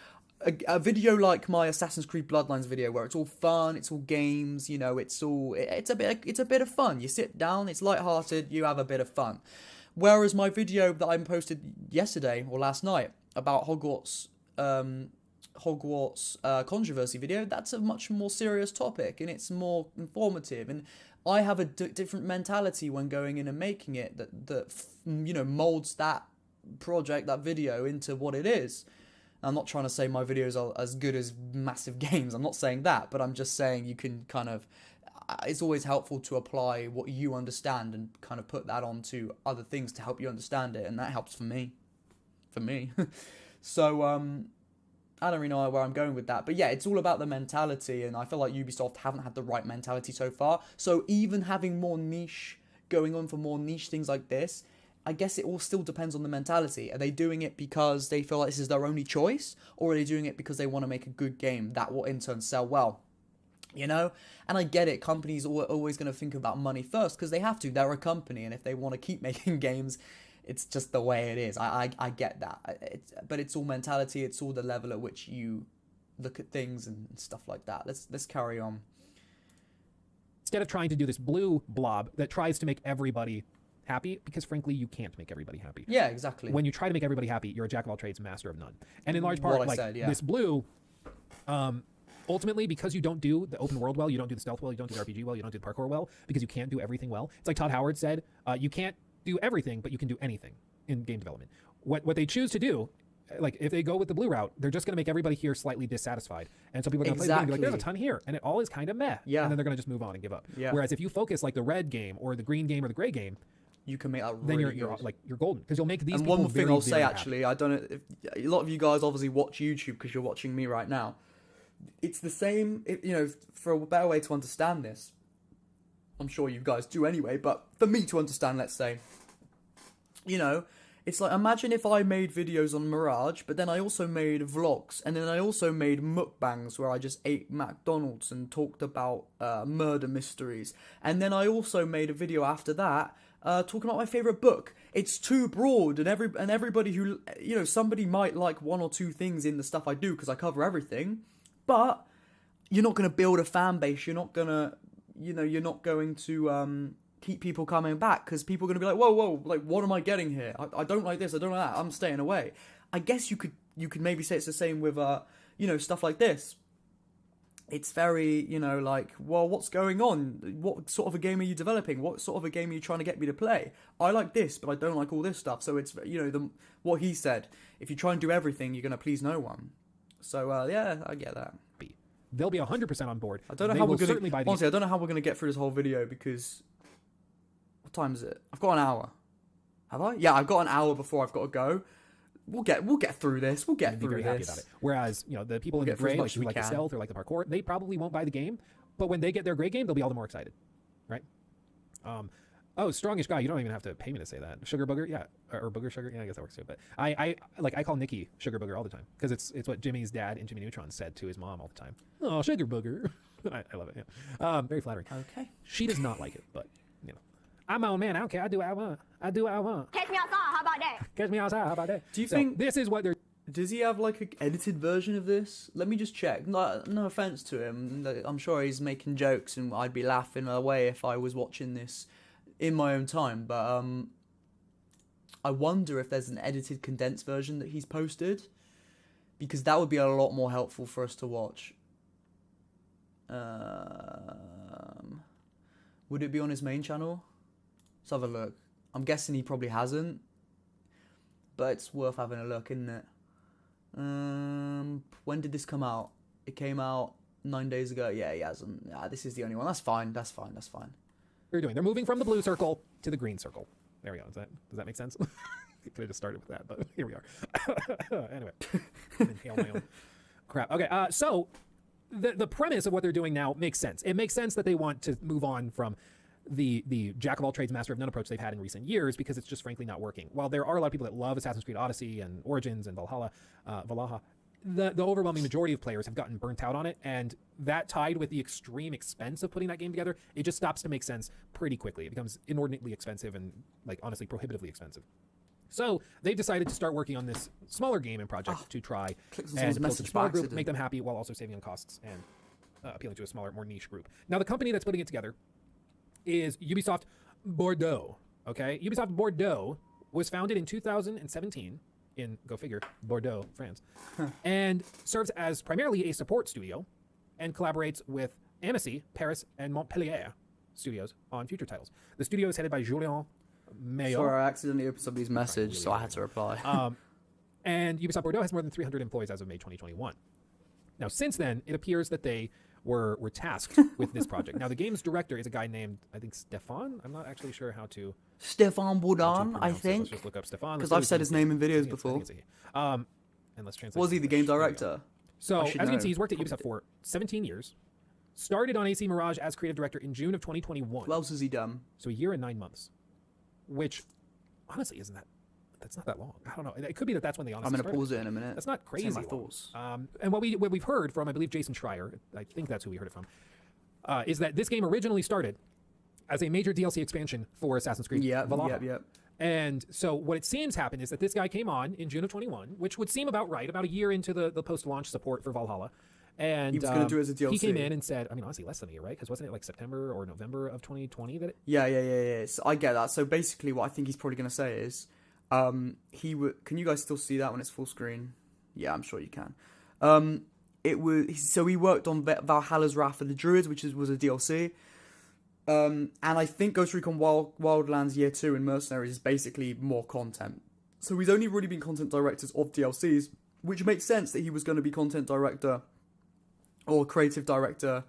a video like my Assassin's Creed Bloodlines video where it's all fun, it's all games, you know, it's a bit of fun. You sit down, it's lighthearted, you have a bit of fun. Whereas my video that I posted yesterday or last night about Hogwarts controversy video, that's a much more serious topic and it's more informative, and I have a different mentality when going in and making it that you know, molds that project, that video into what it is. I'm not trying to say my videos are as good as massive games, I'm not saying that, but I'm just saying you can kind of, it's always helpful to apply what you understand and kind of put that onto other things to help you understand it, and that helps for me. So, I don't really know where I'm going with that, but yeah, it's all about the mentality, and I feel like Ubisoft haven't had the right mentality so far. So even having more niche, going on for more niche things like this, I guess it all still depends on the mentality. Are they doing it because they feel like this is their only choice, or are they doing it because they want to make a good game that will in turn sell well? You know? And I get it, companies are always going to think about money first because they have to. They're a company, and if they want to keep making games, it's just the way it is. I get that. But it's all mentality. It's all the level at which you look at things and stuff like that. Let's carry on. Instead of trying to do this blue blob that tries to make everybody happy, because frankly you can't make everybody happy. Yeah, exactly. When you try to make everybody happy, you're a jack of all trades, master of none. And in large part, this blue, ultimately, because you don't do the open world well, you don't do the stealth well, you don't do the RPG well, you don't do the parkour well, because you can't do everything well. It's like Todd Howard said, you can't do everything, but you can do anything in game development. What they choose to do, like if they go with the blue route, they're just going to make everybody here slightly dissatisfied, and so people are going to play the game and be like, there's a ton here, and it all is kind of meh. Yeah. And then they're going to just move on and give up. Yeah. Whereas if you focus like the red game or the green game or the gray game, you can make that then really you're golden, because you'll make these. And people one more thing very, I'll say, very actually, I don't know if a lot of you guys obviously watch YouTube because you're watching me right now. It's the same, for a better way to understand this. I'm sure you guys do anyway, but for me to understand, let's say, it's like, imagine if I made videos on Mirage, but then I also made vlogs, and then I also made mukbangs where I just ate McDonald's and talked about murder mysteries, and then I also made a video after that talking about my favourite book. It's too broad, and everybody who, somebody might like one or two things in the stuff I do because I cover everything, but you're not going to build a fan base, you're not going to keep people coming back, because people are going to be like, whoa, like, what am I getting here? I don't like this, I don't like that, I'm staying away. I guess you could maybe say it's the same with, stuff like this. It's very, like, well, what's going on? What sort of a game are you developing? What sort of a game are you trying to get me to play? I like this, but I don't like all this stuff. So it's, what he said, if you try and do everything, you're going to please no one. So, yeah, I get that. They'll be 100% on board. I don't know how we're going to, honestly, I don't know how we're going to get through this whole video, because... What time is it? I've got an hour. Have I? Yeah, I've got an hour before I've got to go. We'll get through this. We'll get through this. Happy about it. Whereas, the people in the gray, like the stealth or like the parkour, they probably won't buy the game. But when they get their gray game, they'll be all the more excited, right? Oh, strongish guy. You don't even have to pay me to say that. Sugar Booger, yeah, or Booger Sugar. Yeah, I guess that works too. But I call Nikki Sugar Booger all the time, because it's what Jimmy's dad in Jimmy Neutron said to his mom all the time. Oh, Sugar Booger. I love it. Yeah. Very flattering. Okay. She does not like it, but I'm my own man. I don't care. I do what I want. Catch me outside. How about that? Catch me outside. How about that? Do you think this is what they're? Does he have like an edited version of this? Let me just check. No offense to him. I'm sure he's making jokes, and I'd be laughing away if I was watching this in my own time. But I wonder if there's an edited, condensed version that he's posted, because that would be a lot more helpful for us to watch. Would it be on his main channel? Let's have a look. I'm guessing he probably hasn't, but it's worth having a look, isn't it? When did this come out? It came out 9 days ago. Yeah, he hasn't. This is the only one. That's fine. They're doing. They're moving from the blue circle to the green circle. There we go. Does that make sense? Could have just started with that, but here we are. Anyway, inhale my own crap. Okay, so the premise of what they're doing now makes sense. It makes sense that they want to move on from the jack of all trades, master of none approach they've had in recent years, because it's just frankly not working. While there are a lot of people that love Assassin's Creed Odyssey and Origins and Valhalla, the overwhelming majority of players have gotten burnt out on it, and that tied with the extreme expense of putting that game together, it just stops to make sense pretty quickly. It becomes inordinately expensive and, like, honestly prohibitively expensive. So they've decided to start working on this smaller game and project to try and build a smaller group, make them happy while also saving on costs and appealing to a smaller, more niche group. Now, the company that's putting it together is Ubisoft Bordeaux. Okay, Ubisoft Bordeaux was founded in 2017 in, go figure, Bordeaux, France, and serves as primarily a support studio and collaborates with Annecy, Paris, and Montpellier studios on future titles. The studio is headed by Julien Mayo. Sorry, I accidentally opened somebody's message, so I had to reply. And Ubisoft Bordeaux has more than 300 employees as of May 2021. Now, since then, it appears that they were tasked with this project. Now, the game's director is a guy named, I think, Stefan. I'm not actually sure how to... Stefan Boudin, I think. Let's just look up Stefan. Because I've said his name in videos before. And let's translate. Was he the game director? So, as you can see, he's worked at Ubisoft for 17 years. Started on AC Mirage as creative director in June of 2021. What else has he done? So a year and 9 months. Which, honestly, isn't that? That's not that long. I don't know. It could be that that's when they honestly I'm going to started. pause it in a minute. That's not crazy. Say my long. thoughts. And what we've heard from, I believe, Jason Schreier, I think that's who we heard it from, is that this game originally started as a major DLC expansion for Assassin's Creed Valhalla. Yep. And so what it seems happened is that this guy came on in June of 21, which would seem about right, about a year into the post-launch support for Valhalla. And he was going to do it as a DLC. He came in and said, I mean, honestly, less than a year, right? Because wasn't it like September or November of 2020 that it... Yeah. So I get that. So basically what I think he's probably going to say is, can you guys still see that when it's full screen? Yeah, I'm sure you can. He worked on Valhalla's Wrath of the Druids, which was a DLC. And I think Ghost Recon Wildlands Year 2 and Mercenaries is basically more content. So he's only really been content directors of DLCs, which makes sense that he was going to be content director or creative director,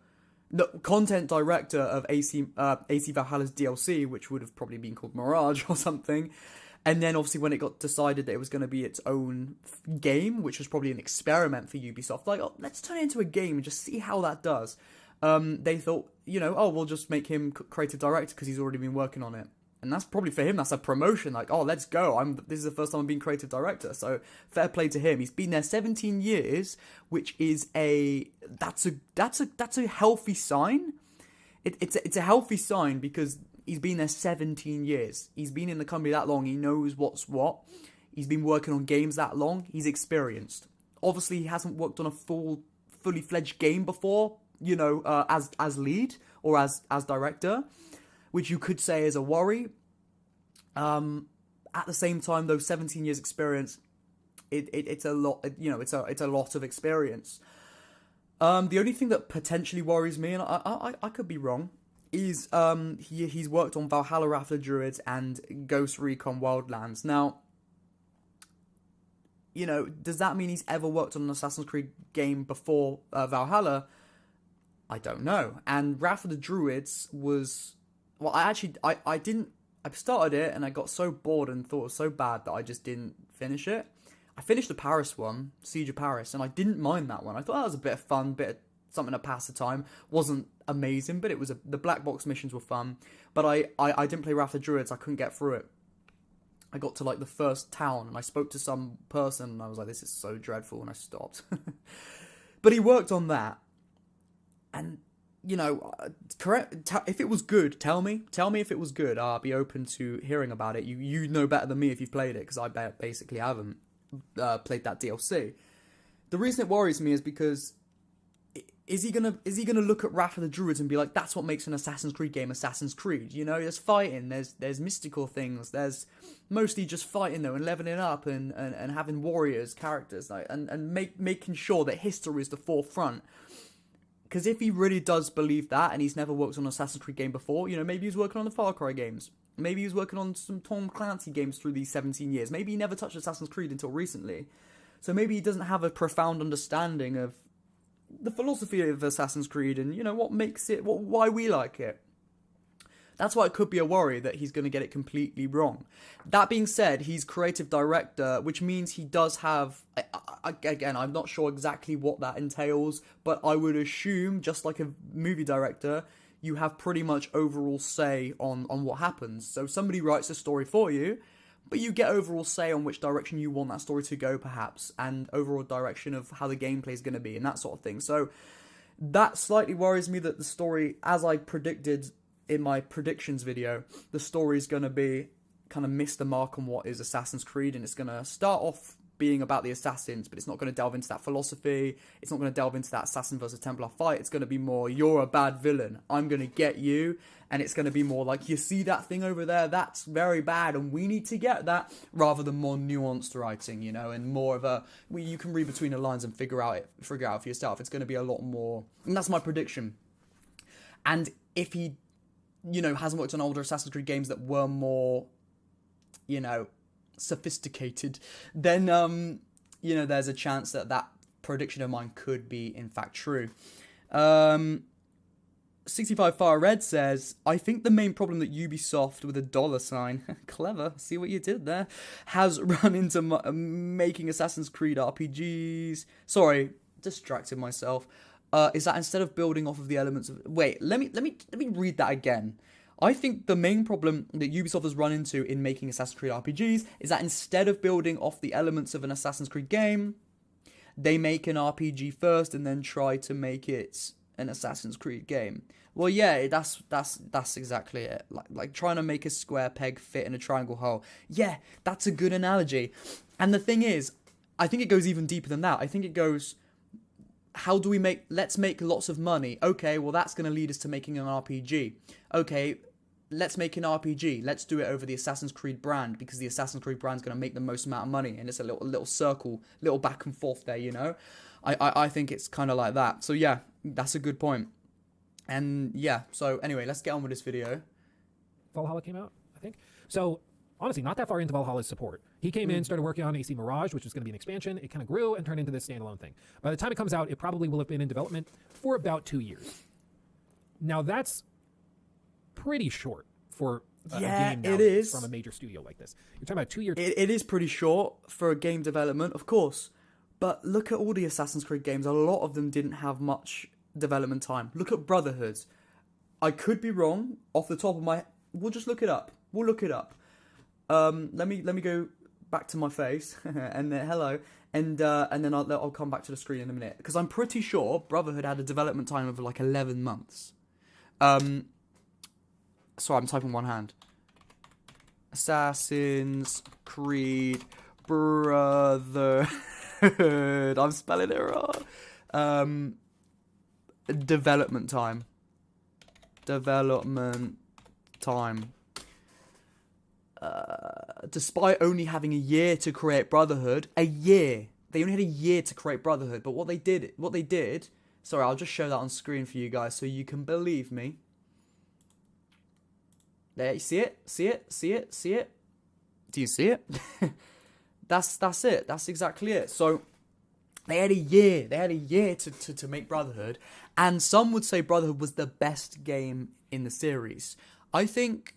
no, content director of AC Valhalla's DLC, which would have probably been called Mirage or something. And then obviously when it got decided that it was going to be its own game, which was probably an experiment for Ubisoft, like, oh, let's turn it into a game and just see how that does. They thought, we'll just make him creative director because he's already been working on it. And that's probably for him, that's a promotion. Like, oh, let's go. This is the first time I'm being creative director. So fair play to him. He's been there 17 years, which is that's a healthy sign. It's a healthy sign because he's been there 17 years. He's been in the company that long. He knows what's what. He's been working on games that long. He's experienced. Obviously, he hasn't worked on a fully fledged game before, as lead or as director, which you could say is a worry. At the same time, though, 17 years experience, it's a lot. It's a lot of experience. The only thing that potentially worries me, and I could be wrong, is he's worked on Valhalla Wrath of the Druids and Ghost Recon Wildlands. Now, does that mean he's ever worked on an Assassin's Creed game before Valhalla? I don't know. And Wrath of the Druids was... Well, I started it and I got so bored and thought it was so bad that I just didn't finish it. I finished the Paris one, Siege of Paris, and I didn't mind that one. I thought that was a bit of fun, bit of something to pass the time. Wasn't amazing, but the black box missions were fun. But I didn't play Wrath of the Druids. I couldn't get through it. I got to like the first town and I spoke to some person and I was like, this is so dreadful, and I stopped. But he worked on that. And, correct. If it was good, tell me if it was good. I'll be open to hearing about it. You know better than me if you've played it, because I basically haven't played that DLC. The reason it worries me is because is he gonna look at Wrath of the Druids and be like, that's what makes an Assassin's Creed game Assassin's Creed? There's fighting, there's mystical things, there's mostly just fighting though, and leveling up and having warriors characters, like, and making sure that history is the forefront. Because if he really does believe that, and he's never worked on an Assassin's Creed game before, maybe he's working on the Far Cry games. Maybe he's working on some Tom Clancy games through these 17 years. Maybe he never touched Assassin's Creed until recently. So maybe he doesn't have a profound understanding of the philosophy of Assassin's Creed and, what makes it, why we like it. That's why it could be a worry that he's going to get it completely wrong. That being said, he's creative director, which means he does have... Again, I'm not sure exactly what that entails, but I would assume, just like a movie director, you have pretty much overall say on what happens. So somebody writes a story for you, but you get overall say on which direction you want that story to go, perhaps, and overall direction of how the gameplay is going to be, and that sort of thing. So that slightly worries me that the story, as I predicted in my predictions video, the story is going to be kind of miss the mark on what is Assassin's Creed, and it's going to start off being about the assassins, but it's not going to delve into that philosophy. It's not going to delve into that assassin versus Templar fight. It's going to be more, you're a bad villain, I'm going to get you, and it's going to be more like, you see that thing over there, that's very bad, and we need to get that, rather than more nuanced writing, and more of a, you can read between the lines and figure out for yourself. It's going to be a lot more, and that's my prediction. And if he, hasn't worked on older Assassin's Creed games that were more, sophisticated, then there's a chance that prediction of mine could be in fact true. 65 Fire Red says, I think the main problem that Ubisoft with a $, clever, see what you did there, has run into making Assassin's Creed RPGs. Sorry, distracted myself. Is that instead of building off of the elements of... Wait, let me read that again. I think the main problem that Ubisoft has run into in making Assassin's Creed RPGs is that instead of building off the elements of an Assassin's Creed game, they make an RPG first and then try to make it an Assassin's Creed game. Well, yeah, that's exactly it. Like trying to make a square peg fit in a triangle hole. Yeah, that's a good analogy. And the thing is, I think it goes even deeper than that. I think it goes, let's make lots of money. Okay, well, that's going to lead us to making an RPG. Okay, let's make an RPG. Let's do it over the Assassin's Creed brand, because the Assassin's Creed brand is going to make the most amount of money. And it's a little circle, little back and forth there, you know? I think it's kind of like that. So yeah, that's a good point. And yeah, so anyway, let's get on with this video. Valhalla came out, I think. So honestly, not that far into Valhalla's support. He came in, started working on AC Mirage, which was going to be an expansion. It kind of grew and turned into this standalone thing. By the time it comes out, it probably will have been in development for about 2 years. Now that's pretty short for a game now it is. From a major studio like this. You're talking about 2 years. It is pretty short for a game development, of course. But look at all the Assassin's Creed games. A lot of them didn't have much development time. Look at Brotherhood. I could be wrong off the top of my... We'll just look it up. We'll look it up. Let me go back to my face and hello, and then I'll come back to the screen in a minute, because I'm pretty sure Brotherhood had a development time of like 11 months. Sorry, I'm typing one hand. Assassin's Creed Brotherhood. I'm spelling it wrong. Development time. Despite only having a year to create Brotherhood, they only had a year to create Brotherhood. But what they did. Sorry, I'll just show that on screen for you guys so you can believe me. There, you see it? See it? Do you see it? That's it. That's exactly it. So they had a year. They had a year to make Brotherhood, and some would say Brotherhood was the best game in the series. I think,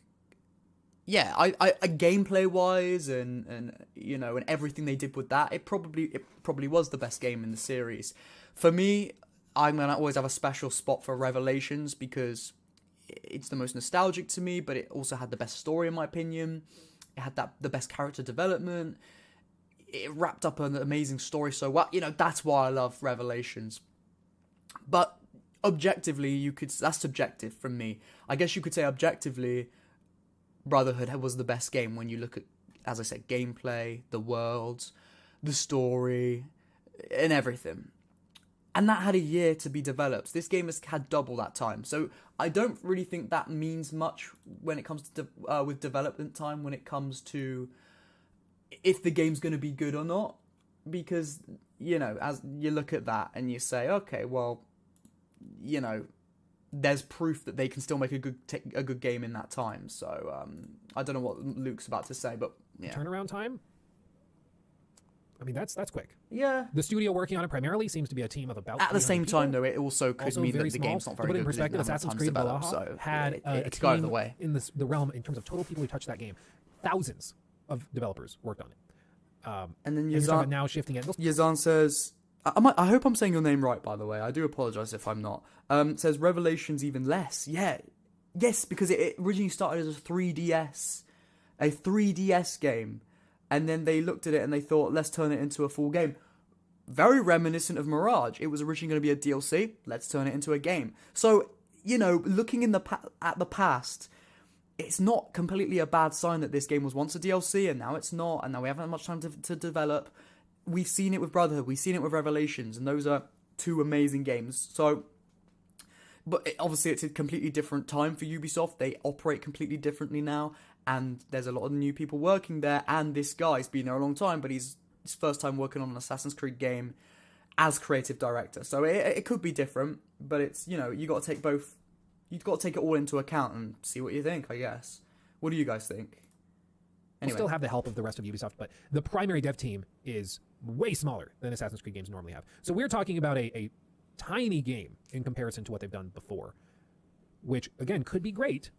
yeah, I gameplay wise and you know, and everything they did with that, it probably was the best game in the series. For me, I'm gonna always have a special spot for Revelations because it's the most nostalgic to me, but it also had the best story in my opinion. It had the best character development. It wrapped up an amazing story so well. You know, that's why I love Revelations. But objectively, that's subjective from me. I guess you could say objectively, Brotherhood was the best game when you look at, as I said, gameplay, the world, the story, and everything. And that had a year to be developed. This game has had double that time. So I don't really think that means much when it comes to with development time, when it comes to if the game's going to be good or not. Because, you know, as you look at that and you say, okay, well, you know, there's proof that they can still make a good game in that time. So I don't know what Luke's about to say, but yeah. Turnaround time? I mean, that's quick. Yeah. The studio working on it primarily seems to be a team of about. At the same people. time, though, it also could mean that the game's not very good. To put it in perspective, Assassin's Creed Valhalla had a team in the realm in terms of total people who touched that game. Thousands of developers worked on it. And then Yazan now shifting it. Yazan says, I hope I'm saying your name right, by the way. I do apologize if I'm not. Says Revelations even less. Yeah. Yes, because it originally started as a 3DS game. And then they looked at it and they thought, let's turn it into a full game. Very reminiscent of Mirage. It was originally going to be a DLC. Let's turn it into a game. So, you know, looking at the past, it's not completely a bad sign that this game was once a DLC and now it's not. And now we haven't had much time to develop. We've seen it with Brotherhood. We've seen it with Revelations. And those are two amazing games. So, but obviously it's a completely different time for Ubisoft. They operate completely differently now. And there's a lot of new people working there, and this guy's been there a long time, but he's his first time working on an Assassin's Creed game as creative director. So it could be different, but it's, you know, you've got to take it all into account and see what you think, I guess. What do you guys think? Anyway. We'll still have the help of the rest of Ubisoft, but the primary dev team is way smaller than Assassin's Creed games normally have. So we're talking about a tiny game in comparison to what they've done before, which, again, could be great.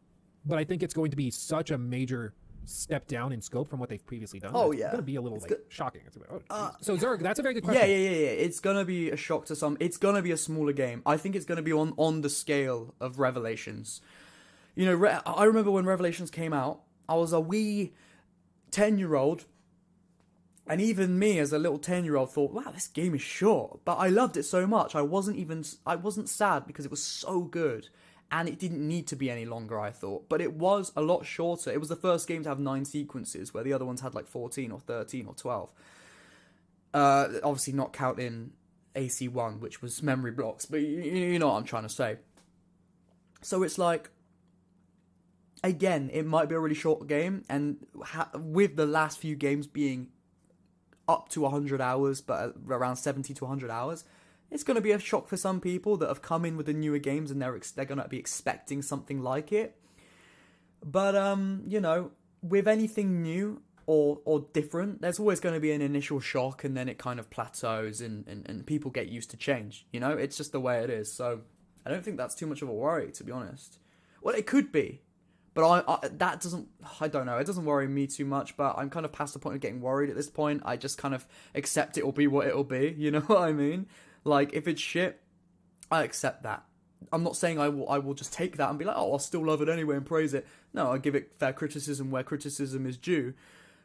But I think it's going to be such a major step down in scope from what they've previously done. Oh, it's yeah. It's going to be a little shocking. It's so Zerg, that's a very good question. Yeah. It's going to be a shock to some. It's going to be a smaller game. I think it's going to be on the scale of Revelations. You know, I remember when Revelations came out, I was a wee 10-year-old, and even me as a little 10-year-old thought, wow, this game is short. But I loved it so much. I wasn't sad because it was so good. And it didn't need to be any longer, I thought. But it was a lot shorter. It was the first game to have 9 sequences, where the other ones had like 14 or 13 or 12. Obviously not counting AC1, which was memory blocks. But you know what I'm trying to say. So it's like, again, it might be a really short game. And with the last few games being up to 100 hours, but around 70 to 100 hours... it's going to be a shock for some people that have come in with the newer games and they're going to be expecting something like it. But, you know, with anything new or different, there's always going to be an initial shock, and then it kind of plateaus and people get used to change. You know, it's just the way it is. So I don't think that's too much of a worry, to be honest. Well, it could be. But I don't know, it doesn't worry me too much, but I'm kind of past the point of getting worried at this point. I just kind of accept it'll be what it'll be, you know what I mean? Like, if it's shit, I accept that. I'm not saying I will just take that and be like, oh, I'll still love it anyway and praise it. No, I give it fair criticism where criticism is due.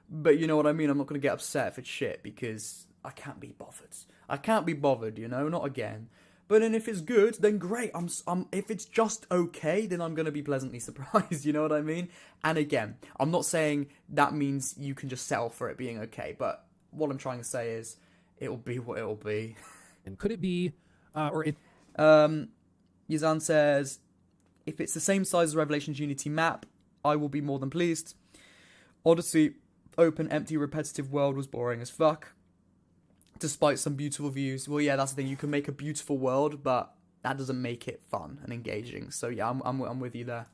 But you know what I mean? I'm not going to get upset if it's shit, because I can't be bothered. I can't be bothered, you know? Not again. But then if it's good, then great. If it's just okay, then I'm going to be pleasantly surprised, you know what I mean? And again, I'm not saying that means you can just settle for it being okay. But what I'm trying to say is, it'll be what it'll be. And could it be, Yazan says, if it's the same size as Revelations Unity map, I will be more than pleased. Odyssey, open, empty, repetitive world was boring as fuck, despite some beautiful views. Well, yeah, that's the thing. You can make a beautiful world, but that doesn't make it fun and engaging. So yeah, I'm with you there.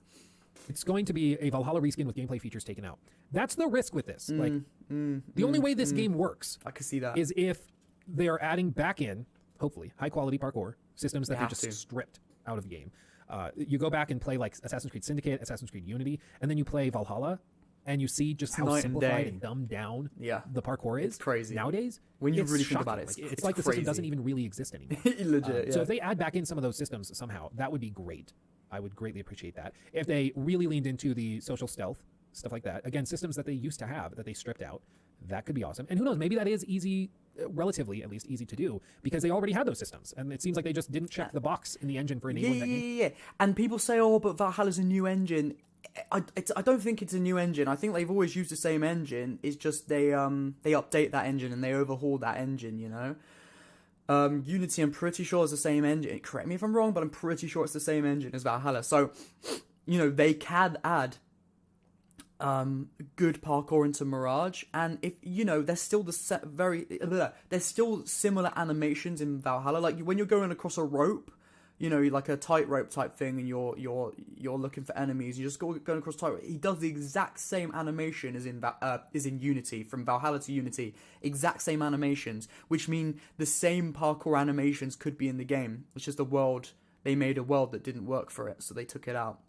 It's going to be a Valhalla reskin with gameplay features taken out. That's the risk with this. The only way this game works, I can see that, is if they are adding back in, hopefully, high-quality parkour systems that they just stripped out of the game. You go back and play like Assassin's Creed Syndicate, Assassin's Creed Unity, and then you play Valhalla, and you see just how simplified and dumbed down the parkour is. It's crazy. Nowadays, when you really shocking. think about it, it's like the system doesn't even really exist anymore. Legit, So if they add back in some of those systems somehow, that would be great. I would greatly appreciate that. If they really leaned into the social stealth, stuff like that, again, systems that they used to have that they stripped out, that could be awesome. And who knows, maybe that is easy, relatively at least easy to do, because they already had those systems, and it seems like they just didn't check the box in the engine for enabling that game. Yeah. And people say, oh, but Valhalla's a new engine. I don't think it's a new engine. I think they've always used the same engine. It's just they update that engine and they overhaul that engine, you know? Unity, I'm pretty sure, is the same engine. Correct me if I'm wrong, but I'm pretty sure it's the same engine as Valhalla. So, you know, they can add good parkour into Mirage, and if you know, there's still there's still similar animations in Valhalla. Like when you're going across a rope, you know, like a tightrope type thing, and you're looking for enemies. You just going across tightrope. He does the exact same animation as in Unity, from Valhalla to Unity. Exact same animations, which mean the same parkour animations could be in the game. It's just they made a world that didn't work for it, so they took it out,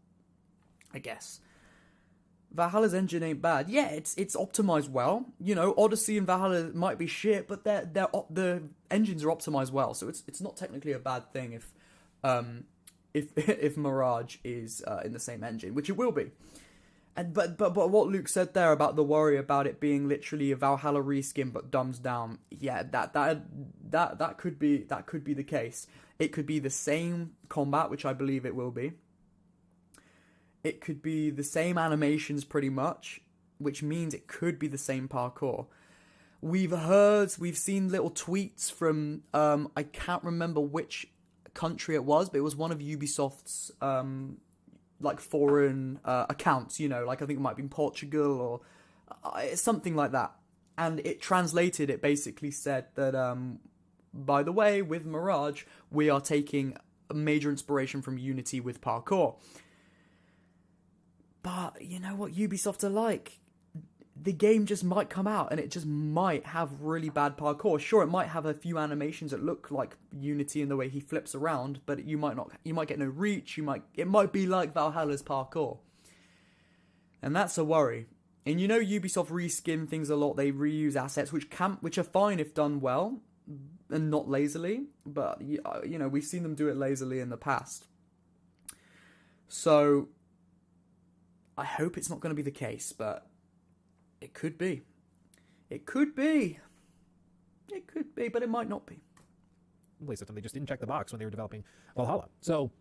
I guess. Valhalla's engine ain't bad. Yeah, it's optimized well. You know, Odyssey and Valhalla might be shit, but the engines are optimized well, so it's not technically a bad thing if Mirage is in the same engine, which it will be. And but what Luke said there about the worry about it being literally a Valhalla reskin but dumbs down, yeah, that could be the case. It could be the same combat, which I believe it will be. It could be the same animations pretty much, which means it could be the same parkour. We've seen little tweets from, I can't remember which country it was, but it was one of Ubisoft's, like, foreign accounts, you know, like I think it might have been Portugal or something like that. And it basically said that, by the way, with Mirage, we are taking a major inspiration from Unity with parkour. But you know what Ubisoft are like? The game just might come out and it just might have really bad parkour. Sure, it might have a few animations that look like Unity in the way he flips around, but you might get no reach. It might be like Valhalla's parkour. And that's a worry. And you know Ubisoft reskin things a lot. They reuse assets which are fine if done well and not lazily, but you know, we've seen them do it lazily in the past. So I hope it's not going to be the case, but it could be. It could be. It could be, but it might not be. System. They just didn't check the box when they were developing Valhalla. So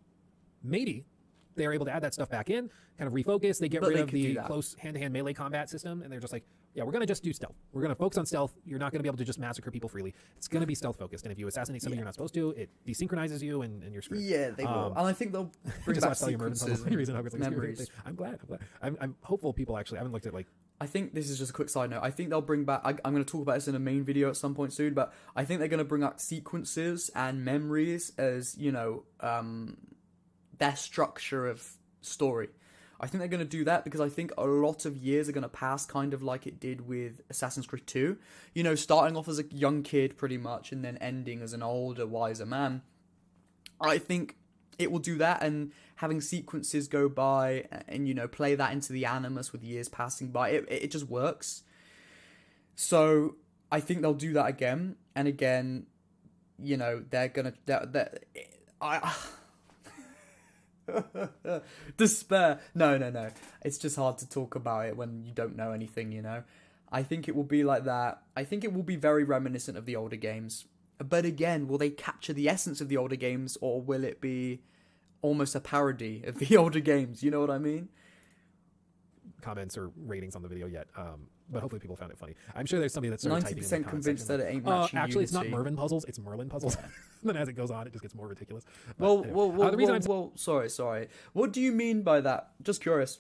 maybe they're able to add that stuff back in, kind of refocus. They get rid of the close hand-to-hand melee combat system, and they're just like, yeah, we're going to just do stealth. We're going to focus on stealth. You're not going to be able to just massacre people freely. It's going to be stealth-focused, and if you assassinate somebody you're not supposed to, it desynchronizes you, and you're screwed. Yeah, they will. And I think they'll bring back sequences and memories. I'm glad. I'm hopeful people actually, I haven't looked at like... I think this is just a quick side note. I think they'll bring back... I'm going to talk about this in a main video at some point soon, but I think they're going to bring out sequences and memories as, you know, their structure of story. I think they're going to do that because I think a lot of years are going to pass kind of like it did with Assassin's Creed 2. You know, starting off as a young kid pretty much and then ending as an older, wiser man. I think it will do that, and having sequences go by and, you know, play that into the animus with years passing by, it just works. So I think they'll do that again and again. You know, they're going to... Despair. No. It's just hard to talk about it when you don't know anything, you know. I think it will be like that. I think it will be very reminiscent of the older games. But again, will they capture the essence of the older games, or will it be almost a parody of the older games? You know what I mean? Comments or ratings on the video yet, but hopefully people found it funny. I'm sure there's somebody that's 90% convinced that it ain't matching actually, Unity. It's not Mervin puzzles, it's Merlin puzzles. Then as it goes on, it just gets more ridiculous. But sorry. What do you mean by that? Just curious.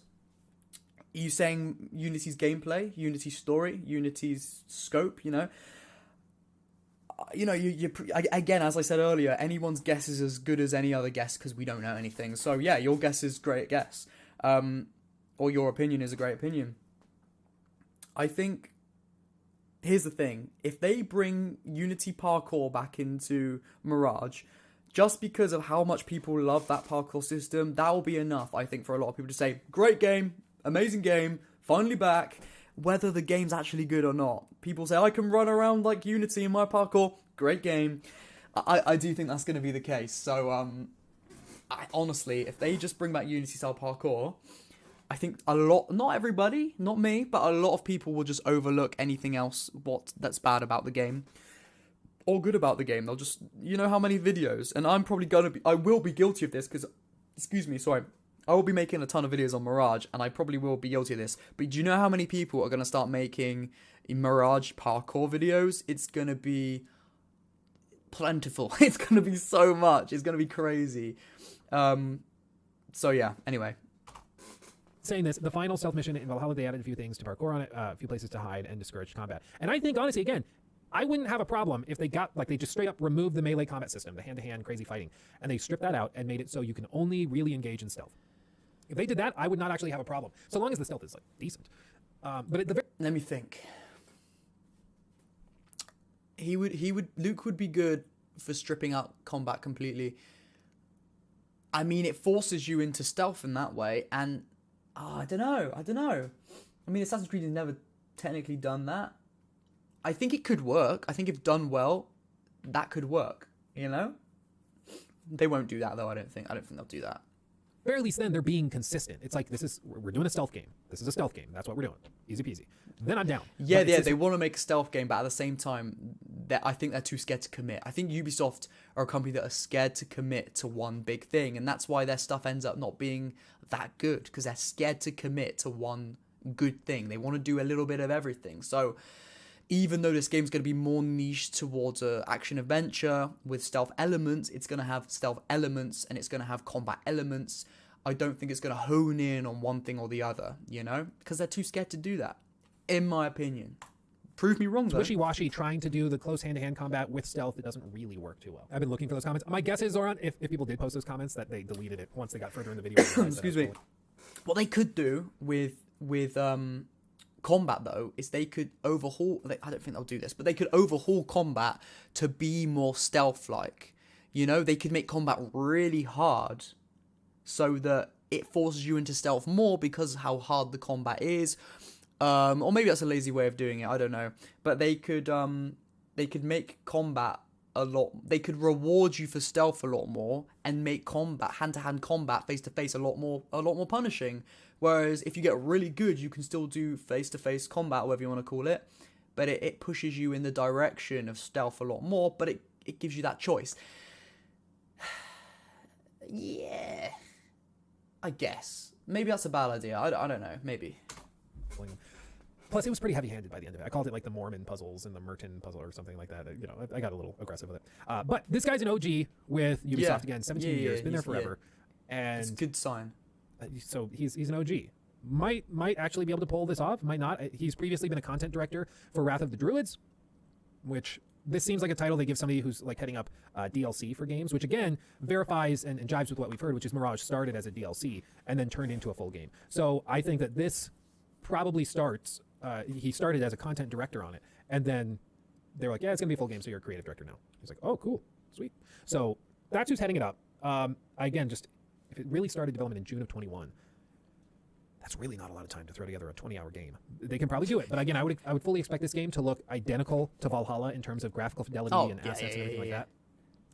Are you saying Unity's gameplay, Unity's story, Unity's scope? You know, you again, as I said earlier, anyone's guess is as good as any other guess because we don't know anything. So yeah, your guess is great guess. Or your opinion is a great opinion. I think, here's the thing. If they bring Unity Parkour back into Mirage, just because of how much people love that parkour system, that will be enough, I think, for a lot of people to say, great game, amazing game, finally back, whether the game's actually good or not. People say, I can run around like Unity in my parkour, great game. I do think that's going to be the case. So, honestly, if they just bring back Unity-style parkour, I think a lot, not everybody, not me, but a lot of people will just overlook anything else that's bad about the game or good about the game. They'll just, you know how many videos, and I will be guilty of this because, I will be making a ton of videos on Mirage, and I probably will be guilty of this, but do you know how many people are going to start making Mirage parkour videos? It's going to be plentiful. It's going to be so much. It's going to be crazy. So yeah, anyway. Saying this, the final stealth mission in Valhalla, they added a few things to parkour on it, a few places to hide and discourage combat. And I think, honestly, again, I wouldn't have a problem if they they just straight up removed the melee combat system, the hand-to-hand crazy fighting, and they stripped that out and made it so you can only really engage in stealth. If they did that, I would not actually have a problem, so long as the stealth is, like, decent. But at the let me think. Luke would be good for stripping out combat completely. I mean, it forces you into stealth in that way, and I don't know. I mean, Assassin's Creed has never technically done that. I think it could work. I think if done well, that could work, you know? They won't do that, though, I don't think they'll do that. very least then they're being consistent. It's like, we're doing a stealth game. This is a stealth game. That's what we're doing. Easy peasy. Then I'm down. Yeah, they want to make a stealth game, but at the same time, I think they're too scared to commit. I think Ubisoft are a company that are scared to commit to one big thing, and that's why their stuff ends up not being that good, because they're scared to commit to one good thing. They want to do a little bit of everything. So even though this game's going to be more niche towards a action-adventure with stealth elements, it's going to have stealth elements and it's going to have combat elements. I don't think it's going to hone in on one thing or the other, you know? Because they're too scared to do that, in my opinion. Prove me wrong, though. Wishy-washy, trying to do the close hand-to-hand combat with stealth, it doesn't really work too well. I've been looking for those comments. My guess is, Zoran, if people did post those comments, that they deleted it once they got further in the video. Excuse me. What they could do with combat, though, is they could overhaul... I don't think they'll do this, but they could overhaul combat to be more stealth-like. You know, they could make combat really hard so that it forces you into stealth more because of how hard the combat is. Or maybe that's a lazy way of doing it, I don't know. But they could make combat a lot... They could reward you for stealth a lot more and make combat, hand-to-hand combat, face-to-face, a lot more punishing. Whereas if you get really good, you can still do face-to-face combat, whatever you want to call it. But it pushes you in the direction of stealth a lot more, but it gives you that choice. Yeah. I guess. Maybe that's a bad idea. I don't know. Maybe. Plus, it was pretty heavy-handed by the end of it. I called it like the Mormon puzzles and the Merton puzzle or something like that. You know, I got a little aggressive with it. But this guy's an OG with Ubisoft again, 17 years, been there forever. And it's a good sign. So he's an OG. Might actually be able to pull this off. Might not. He's previously been a content director for Wrath of the Druids, which this seems like a title they give somebody who's like heading up DLC for games, which again verifies and jives with what we've heard, which is Mirage started as a DLC and then turned into a full game. So I think that this probably starts. He started as a content director on it, and then they're like, yeah, it's gonna be a full game, so you're a creative director now. He's like, oh, cool, sweet. So that's who's heading it up. Again, just if it really started development in June of 21, that's really not a lot of time to throw together a 20-hour game. They can probably do it, but again, I would fully expect this game to look identical to Valhalla in terms of graphical fidelity and assets and everything like that.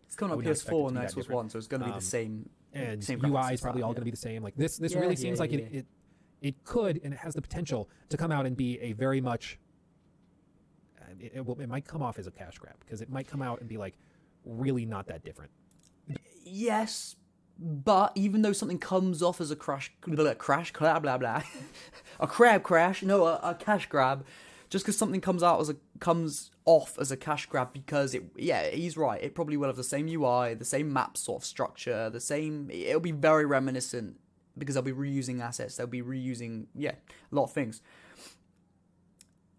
It's coming on PS4 and Xbox One, so it's going to be the same. And same UI is probably all going to be the same. Like this really seems like it could, and it has the potential to come out and be a very much. It might come off as a cash grab because it might come out and be like really not that different. Yes, but even though something comes off as a a crab crash, no, a cash grab, just because something comes off as a cash grab, because he's right. It probably will have the same UI, the same map sort of structure, the same. It'll be very reminiscent. Because they'll be reusing assets, they'll be reusing, a lot of things.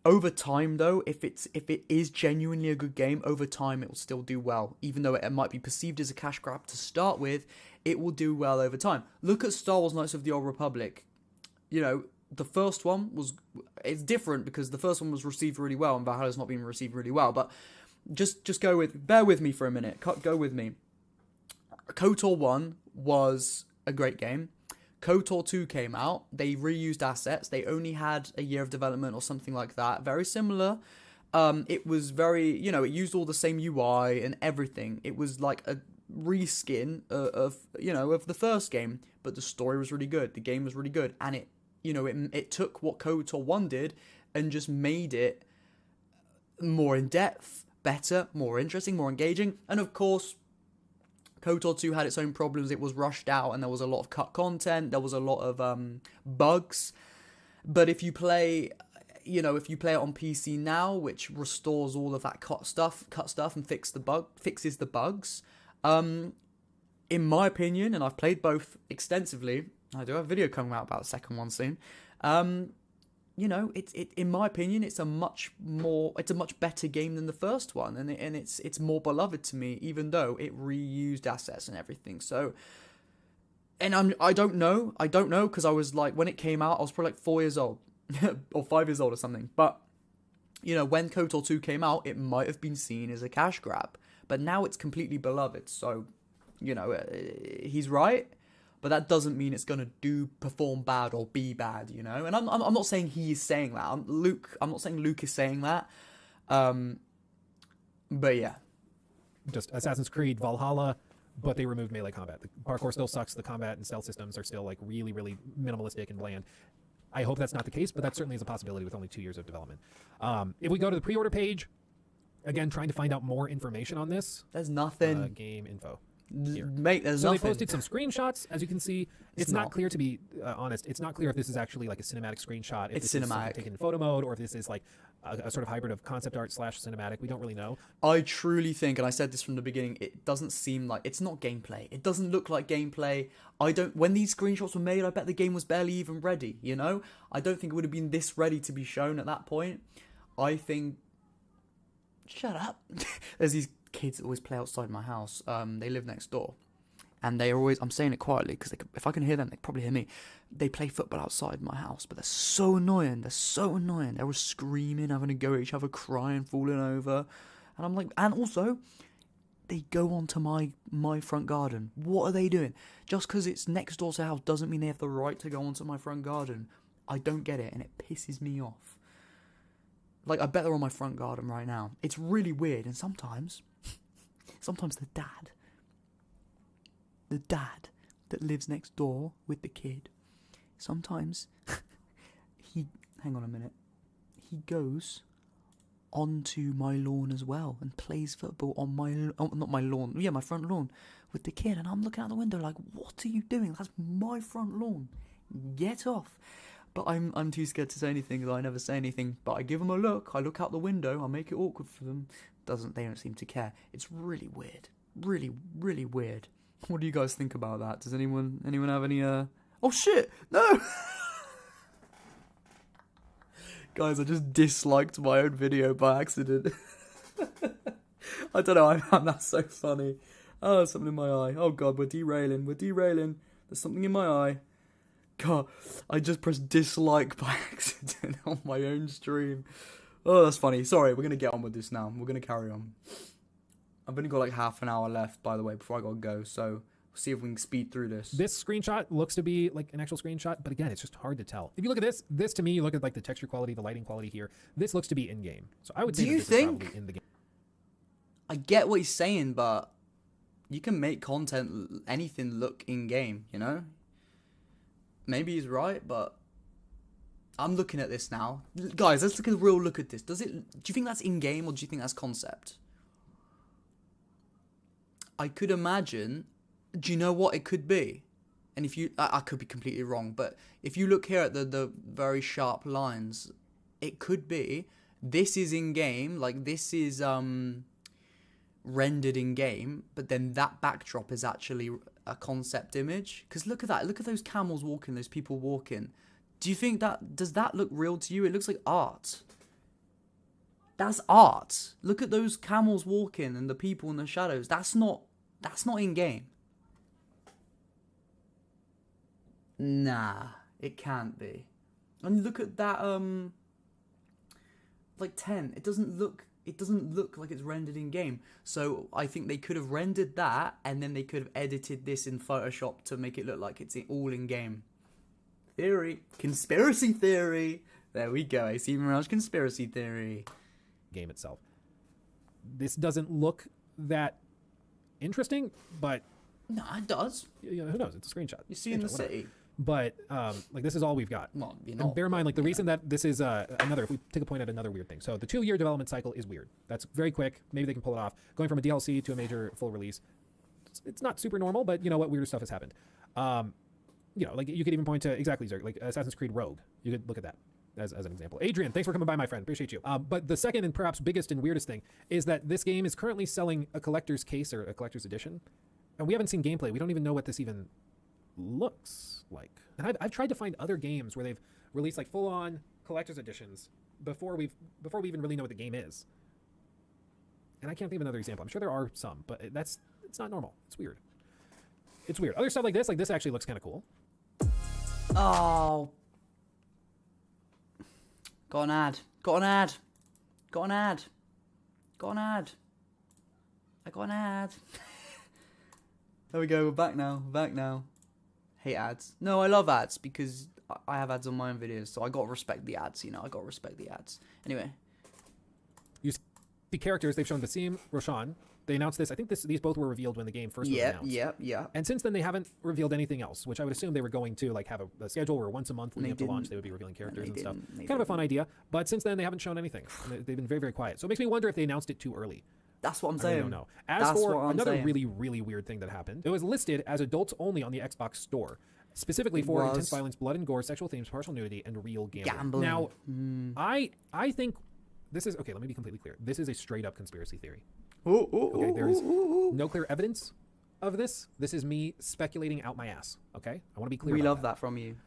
Over time, though, if it is genuinely a good game, over time it will still do well. Even though it might be perceived as a cash grab to start with, it will do well over time. Look at Star Wars Knights of the Old Republic. You know, the first one it's different because the first one was received really well, and Valhalla's not been received really well. But just bear with me for a minute. Go with me. KOTOR 1 was a great game. KOTOR 2 came out, they reused assets, they only had a year of development or something like that, very similar. It was very, it used all the same UI and everything. It was like a reskin of the first game, but the story was really good, the game was really good, and it took what KOTOR 1 did and just made it more in-depth, better, more interesting, more engaging, and of course, KOTOR 2 had its own problems. It was rushed out and there was a lot of cut content. There was a lot of bugs. But if you play it on PC now, which restores all of that cut stuff and fixes the bugs, in my opinion, and I've played both extensively, I do have a video coming out about the second one soon, in my opinion, it's a much better game than the first one, and it's more beloved to me, even though it reused assets and everything. So, and I don't know, because I was like, when it came out, I was probably like 4 years old, or 5 years old or something. But when KOTOR 2 came out, it might have been seen as a cash grab, but now it's completely beloved. So, he's right. But that doesn't mean it's going to perform bad or be bad, And I'm not saying he is saying that. I'm not saying Luke is saying that. But yeah. Just Assassin's Creed Valhalla, but they removed melee combat. The parkour still sucks. The combat and stealth systems are still like really, really minimalistic and bland. I hope that's not the case, but that certainly is a possibility with only 2 years of development. If we go to the pre-order page, again, trying to find out more information on this. There's nothing. Game info. Mate, there's so nothing. They posted some screenshots, as you can see. It's not clear, to be honest. It's not clear if this is actually like a cinematic screenshot. If it's this cinematic. Is taken in photo mode, or if this is like a sort of hybrid of concept art / cinematic. We don't really know. I truly think, and I said this from the beginning, it doesn't seem like it's not gameplay. It doesn't look like gameplay. When these screenshots were made, I bet the game was barely even ready. I don't think it would have been this ready to be shown at that point. I think. Shut up. There's these kids that always play outside my house. They live next door. And they are always, I'm saying it quietly because if I can hear them, they can probably hear me. They play football outside my house, but they're so annoying. They're always screaming, having a go at each other, crying, falling over. And I'm like, and also, they go onto my front garden. What are they doing? Just because it's next door to the house doesn't mean they have the right to go onto my front garden. I don't get it, and it pisses me off. Like, I bet they're on my front garden right now. It's really weird, and sometimes the dad that lives next door with the kid sometimes hang on a minute, he goes onto my lawn as well and plays football on not my lawn, my front lawn with the kid, and I'm looking out the window like, what are you doing? That's my front lawn. Get off. But I'm too scared to say anything because I never say anything. But I give them a look. I look out the window. I make it awkward for them. They don't seem to care. It's really weird. Really, really weird. What do you guys think about that? Does anyone have any Oh shit! No! Guys, I just disliked my own video by accident. I don't know, I found that so funny. Oh, something in my eye. Oh god, we're derailing. There's something in my eye. God, I just pressed dislike by accident on my own stream. Oh, that's funny. Sorry, we're going to get on with this now. We're going to carry on. I've only got like half an hour left, by the way, before I got to go. So we'll see if we can speed through this. This screenshot looks to be like an actual screenshot, but again, it's just hard to tell. If you look at this to me, you look at like the texture quality, the lighting quality here. This looks to be in-game. So I would say this is probably in the game. I get what he's saying, but you can make content, anything look in-game, you know? Maybe he's right, but I'm looking at this now. Guys, let's take a real look at this. Do you think that's in-game or do you think that's concept? I could imagine, do you know what it could be? And if you, I could be completely wrong, but if you look here at the very sharp lines, it could be, this is in-game, like this is rendered in-game, but then that backdrop is actually a concept image. Because look at that, look at those camels walking, those people walking. Do you think does that look real to you? It looks like art. That's art. Look at those camels walking and the people in the shadows. That's not in-game. Nah, it can't be. And look at that like tent. It doesn't look like it's rendered in game. So I think they could have rendered that and then they could have edited this in Photoshop to make it look like it's all in game. Theory. Conspiracy theory. There we go. I see Mirage conspiracy theory. Game itself. This doesn't look that interesting, but no, it does. You know, who knows? It's a screenshot. You see in the city. But like this is all we've got. Well, and bear in mind, like the reason that this is if we take a point at another weird thing. So the 2-year development cycle is weird. That's very quick. Maybe they can pull it off. Going from a DLC to a major full release, it's not super normal, but you know what, weirder stuff has happened. You know, like you could even point to exactly Zerg, like Assassin's Creed Rogue. You could look at that as an example. Adrian, thanks for coming by, my friend. Appreciate you. But the second and perhaps biggest and weirdest thing is that this game is currently selling a collector's case or a collector's edition, and we haven't seen gameplay. We don't even know what this even looks like. And I've tried to find other games where they've released like full-on collector's editions before we even really know what the game is. And I can't think of another example. I'm sure there are some, but it's not normal. It's weird. It's weird. Other stuff like this actually looks kind of cool. Oh. Got an ad. I got an ad. There we go. We're back now. Hate ads. No, I love ads because I have ads on my own videos, so I gotta respect the ads, you know. Anyway. You see characters, they've shown Basim, Roshan. They announced this. I think these both were revealed when the game first was announced. Yeah. And since then, they haven't revealed anything else, which I would assume they were going to like have a schedule where once a month leading up to launch, they would be revealing characters and stuff. Kind of a fun idea. But since then, they haven't shown anything. They've been very, very quiet. So it makes me wonder if they announced it too early. That's what I'm saying. I don't know. As for another really, really weird thing that happened, it was listed as adults only on the Xbox Store, specifically for intense violence, blood and gore, sexual themes, partial nudity, and real gambling. Now, I think this is okay. Let me be completely clear. This is a straight up conspiracy theory. Okay, there is no clear evidence of this. This is me speculating out my ass. Okay, I want to be clear. We love that from you.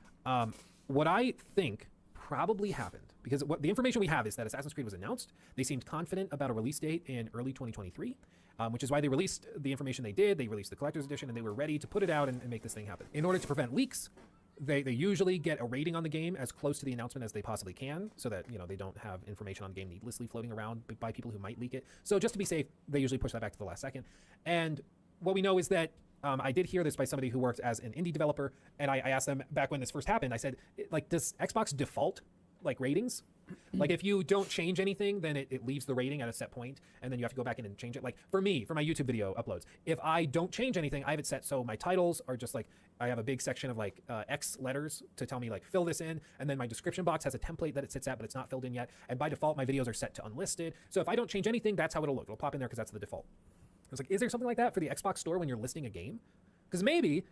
What I think probably happened, because what the information we have is that Assassin's Creed was announced. They seemed confident about a release date in early 2023, which is why they released the information they did. They released the collector's edition, and they were ready to put it out and make this thing happen. In order to prevent leaks, they usually get a rating on the game as close to the announcement as they possibly can, so that they don't have information on the game needlessly floating around by people who might leak it. So just to be safe, they usually push that back to the last second. And what we know is that I did hear this by somebody who worked as an indie developer, and I asked them back when this first happened. I said, like, does Xbox default like ratings Like if you don't change anything, then it leaves the rating at a set point, and then you have to go back in and change it. Like for me, for my YouTube video uploads, if I don't change anything, I have it set so my titles are just like, I have a big section of like X letters to tell me like fill this in, and then my description box has a template that it sits at, but it's not filled in yet. And by default, my videos are set to unlisted. So if I don't change anything, that's how it'll look. It'll pop in there because that's the default. I was like, is there something like that for the Xbox store when you're listing a game? Because maybe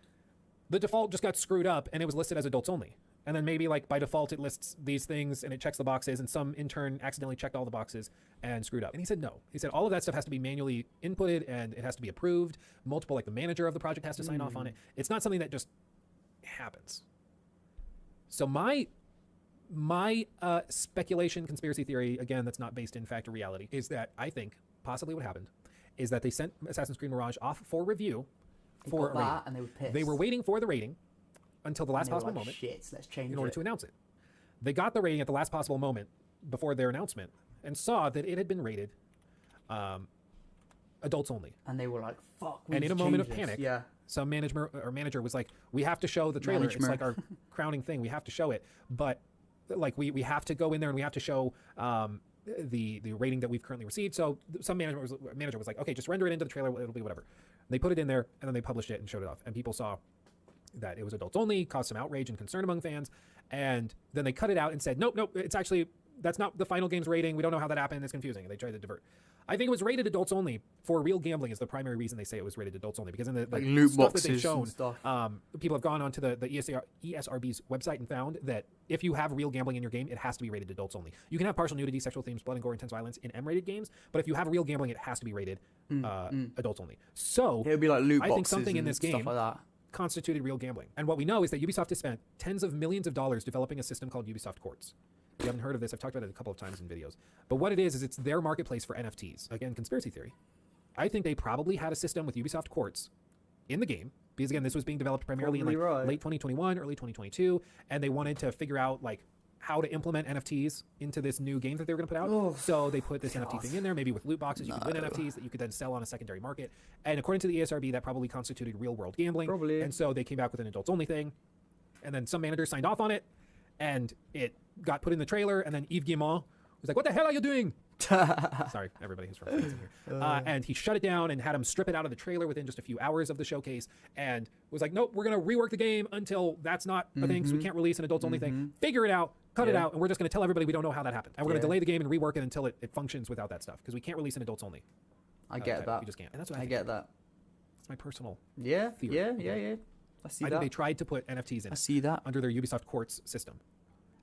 the default just got screwed up and it was listed as adults only. And then maybe like by default it lists these things and it checks the boxes, and some intern accidentally checked all the boxes and screwed up. And he said no. He said all of that stuff has to be manually inputted and it has to be approved. Multiple, like the manager of the project has to sign off on it. It's not something that just happens. So my speculation, conspiracy theory, again, that's not based in fact or reality, is that I think possibly what happened is that they sent Assassin's Creed Mirage off for review for a rating. And they were pissed. They were waiting for the rating until the last possible moment Shit, let's change in order to announce it. They got the rating at the last possible moment before their announcement and saw that it had been rated adults only. And they were like, fuck, and in a moment of panic, some manager was like, we have to show the trailer. It's like our crowning thing. We have to show it. But like we have to go in there and we have to show the rating that we've currently received. So some manager was like, okay, just render it into the trailer. It'll be whatever. They put it in there and then they published it and showed it off. And people saw that it was adults only, caused some outrage and concern among fans. And then they cut it out and said, nope, it's actually, that's not the final game's rating. We don't know how that happened. It's confusing. And they tried to divert. I think it was rated adults only for real gambling is the primary reason they say it was rated adults only, because in the loot stuff boxes that they've shown, and stuff. People have gone onto the ESRB's website and found that if you have real gambling in your game, it has to be rated adults only. You can have partial nudity, sexual themes, blood and gore, intense violence in M-rated games, but if you have real gambling, it has to be rated adults only. So it would be like loot boxes. I think something in this game like that constituted real gambling. And what we know is that Ubisoft has spent tens of millions of dollars developing a system called Ubisoft Quartz. If you haven't heard of this, I've talked about it a couple of times in videos. But what it is it's their marketplace for NFTs. Again, conspiracy theory. I think they probably had a system with Ubisoft Quartz in the game, because again, this was being developed primarily in late 2021, early 2022, and they wanted to figure out like how to implement NFTs into this new game that they were going to put out. So they put this NFT thing in there, maybe with loot boxes. You could win NFTs that you could then sell on a secondary market. And according to the ESRB, that probably constituted real world gambling. And so they came back with an adults only thing. And then some manager signed off on it, and it got put in the trailer. And then Yves Guillemot was like, "What the hell are you doing?" Sorry, everybody who's from France in here. And he shut it down and had him strip it out of the trailer within just a few hours of the showcase, and was like, nope, we're going to rework the game until that's not a thing, so we can't release an adults only thing. Figure it out, cut it out, and we're just going to tell everybody we don't know how that happened. And we're going to delay the game and rework it until it functions without that stuff, because we can't release an adults only. I get that. We just can't. And that's what I get that. It's my personal theory. Yeah. I see that. think they tried to put NFTs in. I see that. Under their Ubisoft Quartz system.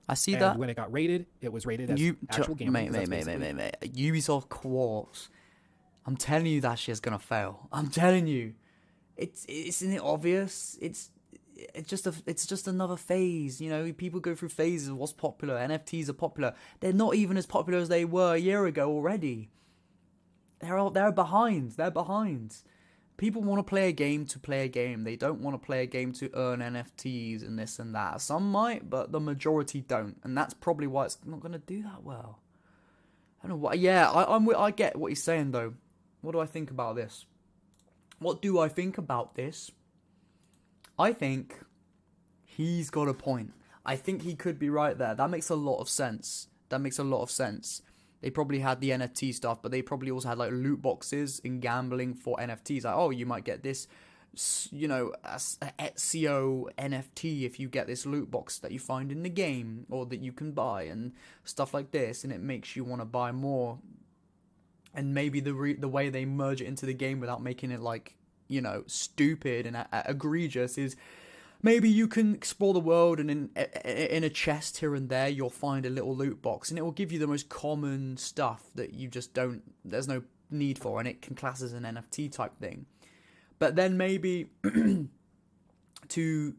I see and that. when it got rated, it was rated as actual gambling. Mate. Ubisoft Quartz. I'm telling you that shit's gonna fail. I'm telling you. Isn't it obvious? It's just another phase. You know, people go through phases of what's popular. NFTs are popular. They're not even as popular as they were a year ago already. They're behind. They're behind. People want to play a game to play a game. They don't want to play a game to earn NFTs and this and that. Some might, but the majority don't. And that's probably why it's not going to do that well. I don't know what. Yeah, I get what he's saying, though. What do I think about this? I think he's got a point. I think he could be right there. That makes a lot of sense. They probably had the NFT stuff, but they probably also had like loot boxes in gambling for NFTs. Like, oh, you might get this, you know, Ezio NFT if you get this loot box that you find in the game or that you can buy and stuff like this, and it makes you want to buy more. And maybe the way they merge it into the game without making it like, you know, stupid and egregious is maybe you can explore the world, and in a chest here and there, you'll find a little loot box, and it will give you the most common stuff that you just there's no need for, and it can class as an NFT type thing. But then maybe to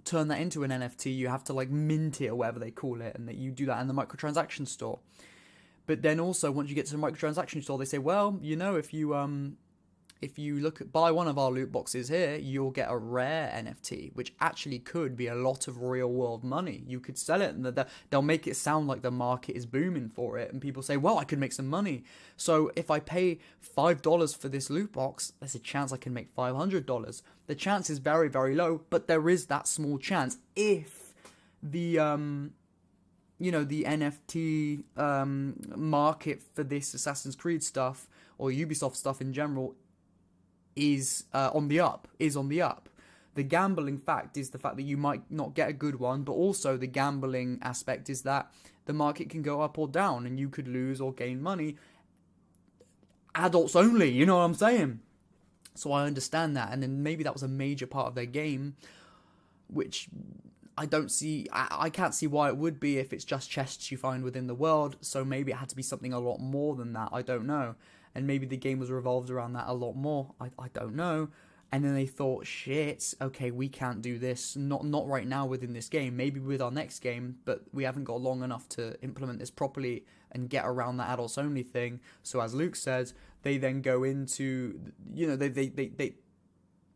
turn that into an NFT, you have to like mint it or whatever they call it, and that you do that in the microtransaction store. But then also, once you get to the microtransaction store, they say, well, you know, if you buy one of our loot boxes here, you'll get a rare NFT, which actually could be a lot of real world money. You could sell it, and they'll make it sound like the market is booming for it, and people say, well, I could make some money. So if I pay $5 for this loot box, there's a chance I can make $500. The chance is very, very low, but there is that small chance if the the NFT market for this Assassin's Creed stuff or Ubisoft stuff in general is on the up. The gambling fact is the fact that you might not get a good one, but also the gambling aspect is that the market can go up or down and you could lose or gain money. Adults only, you know what I'm saying? So I understand that, and then maybe that was a major part of their game, which I don't see. I can't see why it would be if it's just chests you find within the world. So maybe it had to be something a lot more than that. I don't know, and maybe the game was revolved around that a lot more. I don't know. And then they thought, shit, okay, we can't do this. Not right now within this game. Maybe with our next game, but we haven't got long enough to implement this properly and get around that adults only thing. So as Luke said, they then go into, they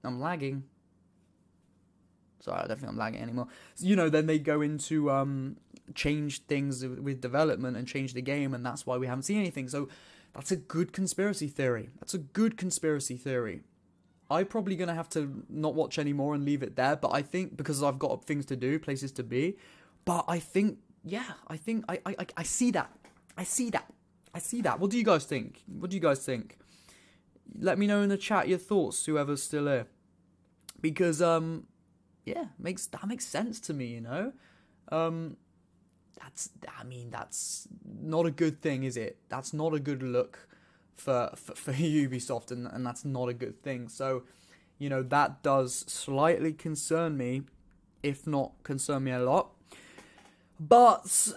I'm lagging. Sorry, I don't think I'm lagging anymore. So, then they go into change things with development and change the game, and that's why we haven't seen anything. So that's a good conspiracy theory. I'm probably going to have to not watch anymore and leave it there, but I think, because I've got things to do, places to be, but I think, I see that. I see that. What do you guys think? Let me know in the chat your thoughts, whoever's still here. Because, that makes sense to me, That's not a good thing, is it? That's not a good look for Ubisoft, and that's not a good thing. So, that does slightly concern me, if not concern me a lot. But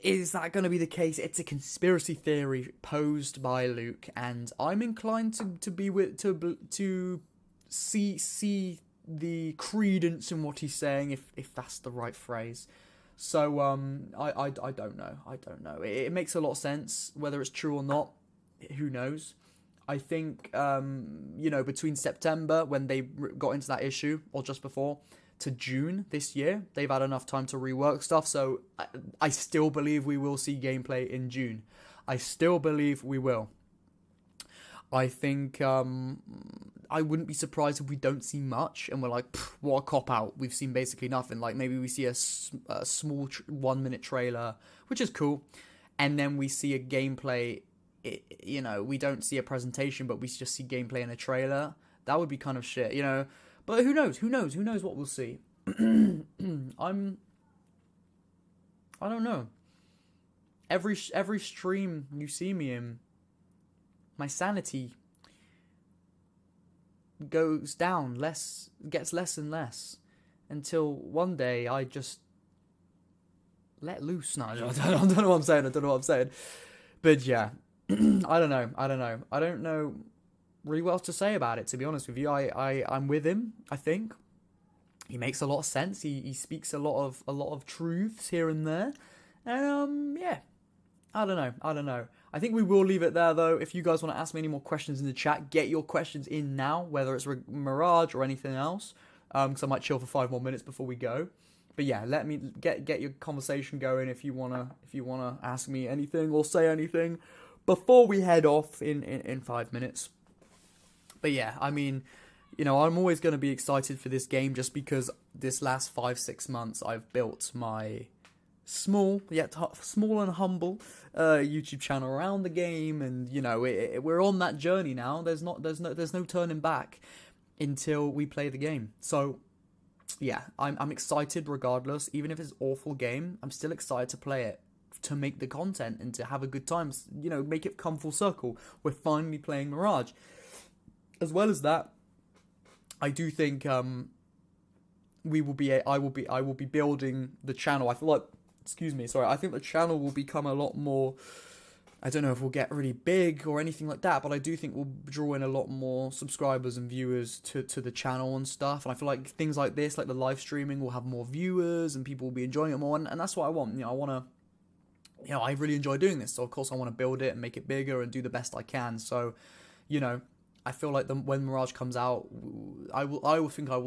is that going to be the case? It's a conspiracy theory posed by Luke, and I'm inclined to see the credence in what he's saying, if that's the right phrase. So I don't know. It makes a lot of sense. Whether it's true or not, who knows? I think between September, when they got into that issue, or just before, to June this year, they've had enough time to rework stuff. So I still believe we will see gameplay in June. I still believe we will. I think I wouldn't be surprised if we don't see much and we're like, what a cop-out. We've seen basically nothing. Like, maybe we see a small 1-minute trailer, which is cool. And then we see a gameplay, we don't see a presentation, but we just see gameplay in a trailer. That would be kind of shit, But who knows? Who knows what we'll see? I don't know. Every stream you see me in, my sanity goes down, gets less and less, until one day I just let loose. No, I don't know what I'm saying. But yeah, I don't know. I don't know really what else to say about it, to be honest with you. I'm with him. I think he makes a lot of sense. He speaks a lot of truths here and there, and I don't know. I think we will leave it there, though. If you guys want to ask me any more questions in the chat, get your questions in now, whether it's Mirage or anything else, because I might chill for 5 more minutes before we go. But yeah, let me get your conversation going if you wanna ask me anything or say anything before we head off in 5 minutes. But yeah, I'm always going to be excited for this game, just because this last 5-6 months I've built my small and humble YouTube channel around the game, and we're on that journey now. There's no turning back until we play the game. So yeah, I'm excited regardless. Even if it's an awful game, I'm still excited to play it, to make the content and to have a good time. Make it come full circle. We're finally playing Mirage. As well as that, I do think I will be building the channel. I feel like, I think the channel will become a lot more, I don't know if we'll get really big or anything like that, but I do think we'll draw in a lot more subscribers and viewers to the channel and stuff. And I feel like things like this, like the live streaming, will have more viewers and people will be enjoying it more. And that's what I want. I want to, I really enjoy doing this. So of course I want to build it and make it bigger and do the best I can. So, I feel like when Mirage comes out, we will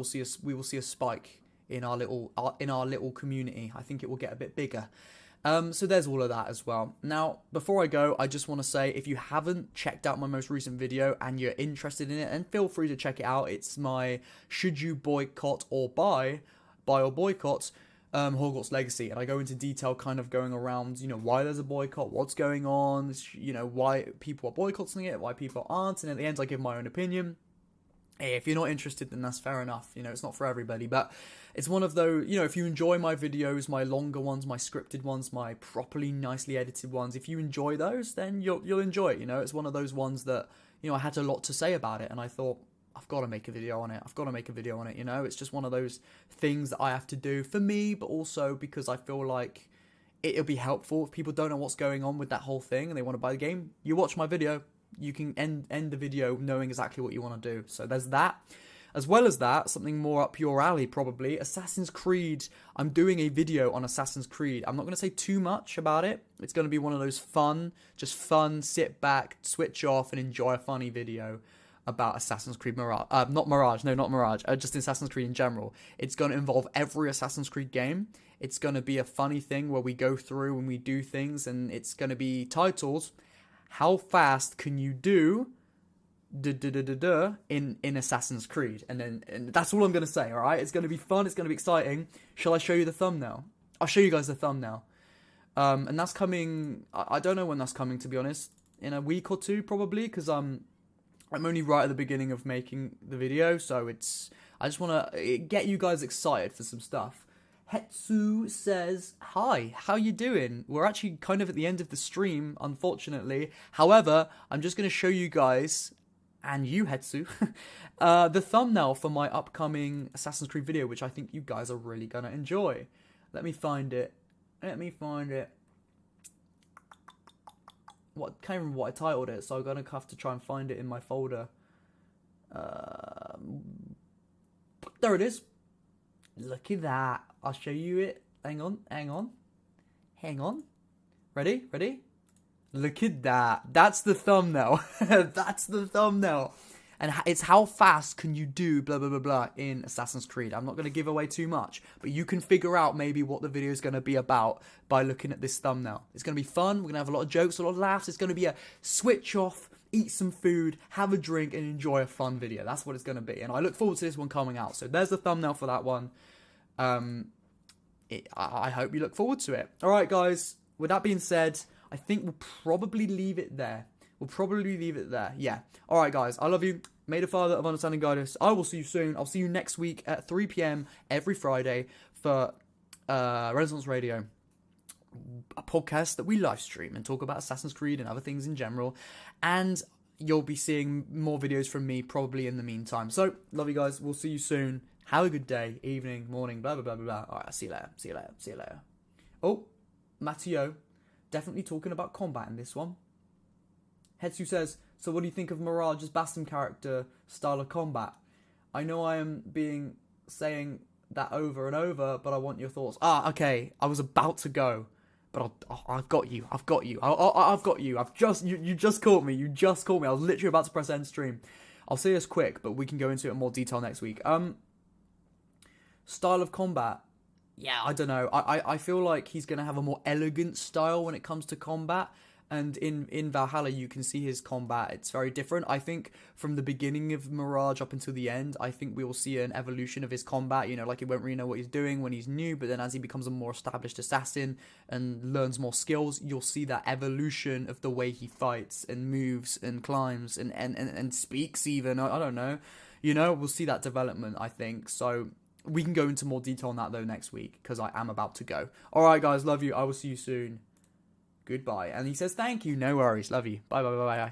see a spike in our little community. I think it will get a bit bigger. So there's all of that as well. Now, before I go, I just want to say, if you haven't checked out my most recent video and you're interested in it, and feel free to check it out. It's my should you boycott or buy or boycott Hogwarts Legacy, and I go into detail kind of going around, why there's a boycott, what's going on, why people are boycotting it, why people aren't, and at the end I give my own opinion. Hey, if you're not interested, then that's fair enough. It's not for everybody, but it's one of those, if you enjoy my videos, my longer ones, my scripted ones, my properly nicely edited ones, if you enjoy those, then you'll enjoy it. It's one of those ones that, I had a lot to say about it, and I thought, I've got to make a video on it. It's just one of those things that I have to do for me, but also because I feel like it'll be helpful if people don't know what's going on with that whole thing and they want to buy the game. You watch my video, you can end the video knowing exactly what you want to do. So there's that. As well as that, something more up your alley probably, Assassin's Creed. I'm doing a video on Assassin's Creed. I'm not going to say too much about it. It's going to be one of those fun, sit back, switch off and enjoy a funny video about Assassin's Creed Mirage. Not Mirage, just Assassin's Creed in general. It's going to involve every Assassin's Creed game. It's going to be a funny thing where we go through and we do things, and it's going to be titled, How Fast Can You Do in Assassin's Creed? And that's all I'm going to say, alright? It's going to be fun, it's going to be exciting. Shall I show you the thumbnail? I'll show you guys the thumbnail. And that's coming, I don't know when that's coming, to be honest. In a week or two, probably, because I'm only right at the beginning of making the video, so I just want to get you guys excited for some stuff. Hetsu says, hi, how you doing? We're actually kind of at the end of the stream, unfortunately. However, I'm just going to show you guys, and you, Hetsu, the thumbnail for my upcoming Assassin's Creed video, which I think you guys are really going to enjoy. Let me find it. Can't remember what I titled it, so I'm going to have to try and find it in my folder. There it is. Look at that. I'll show you it. Hang on. Ready? Look at that. That's the thumbnail. That's the thumbnail. And it's how fast can you do blah, blah, blah, blah in Assassin's Creed. I'm not going to give away too much, but you can figure out maybe what the video is going to be about by looking at this thumbnail. It's going to be fun. We're going to have a lot of jokes, a lot of laughs. It's going to be a switch off, eat some food, have a drink, and enjoy a fun video. That's what it's going to be. And I look forward to this one coming out. So there's the thumbnail for that one. I hope you look forward to it. All right, guys. With that being said, I think we'll probably leave it there. Yeah. All right, guys. I love you. May the Father of Understanding guide us. I will see you soon. I'll see you next week at 3 p.m. every Friday for Renaissance Radio, a podcast that we live stream and talk about Assassin's Creed and other things in general. And you'll be seeing more videos from me probably in the meantime. So, love you guys. We'll see you soon. Have a good day, evening, morning, blah, blah, blah, blah, blah. All right, see you later. Oh, Matteo, definitely talking about combat in this one. Hetsu says, so what do you think of Mirage's Bastion character style of combat? I know I am saying that over and over, but I want your thoughts. Okay, I was about to go, but I've got you. You just caught me. I was literally about to press end stream. I'll say this quick, but we can go into it in more detail next week. Style of combat. Yeah, I don't know. I feel like he's going to have a more elegant style when it comes to combat. And in Valhalla, you can see his combat. It's very different. I think from the beginning of Mirage up until the end, I think we will see an evolution of his combat. Like he won't really know what he's doing when he's new. But then as he becomes a more established assassin and learns more skills, you'll see that evolution of the way he fights and moves and climbs and speaks even. I don't know. We'll see that development, I think. So we can go into more detail on that, though, next week because I am about to go. All right, guys. Love you. I will see you soon. Goodbye. And he says, thank you. No worries. Love you. Bye.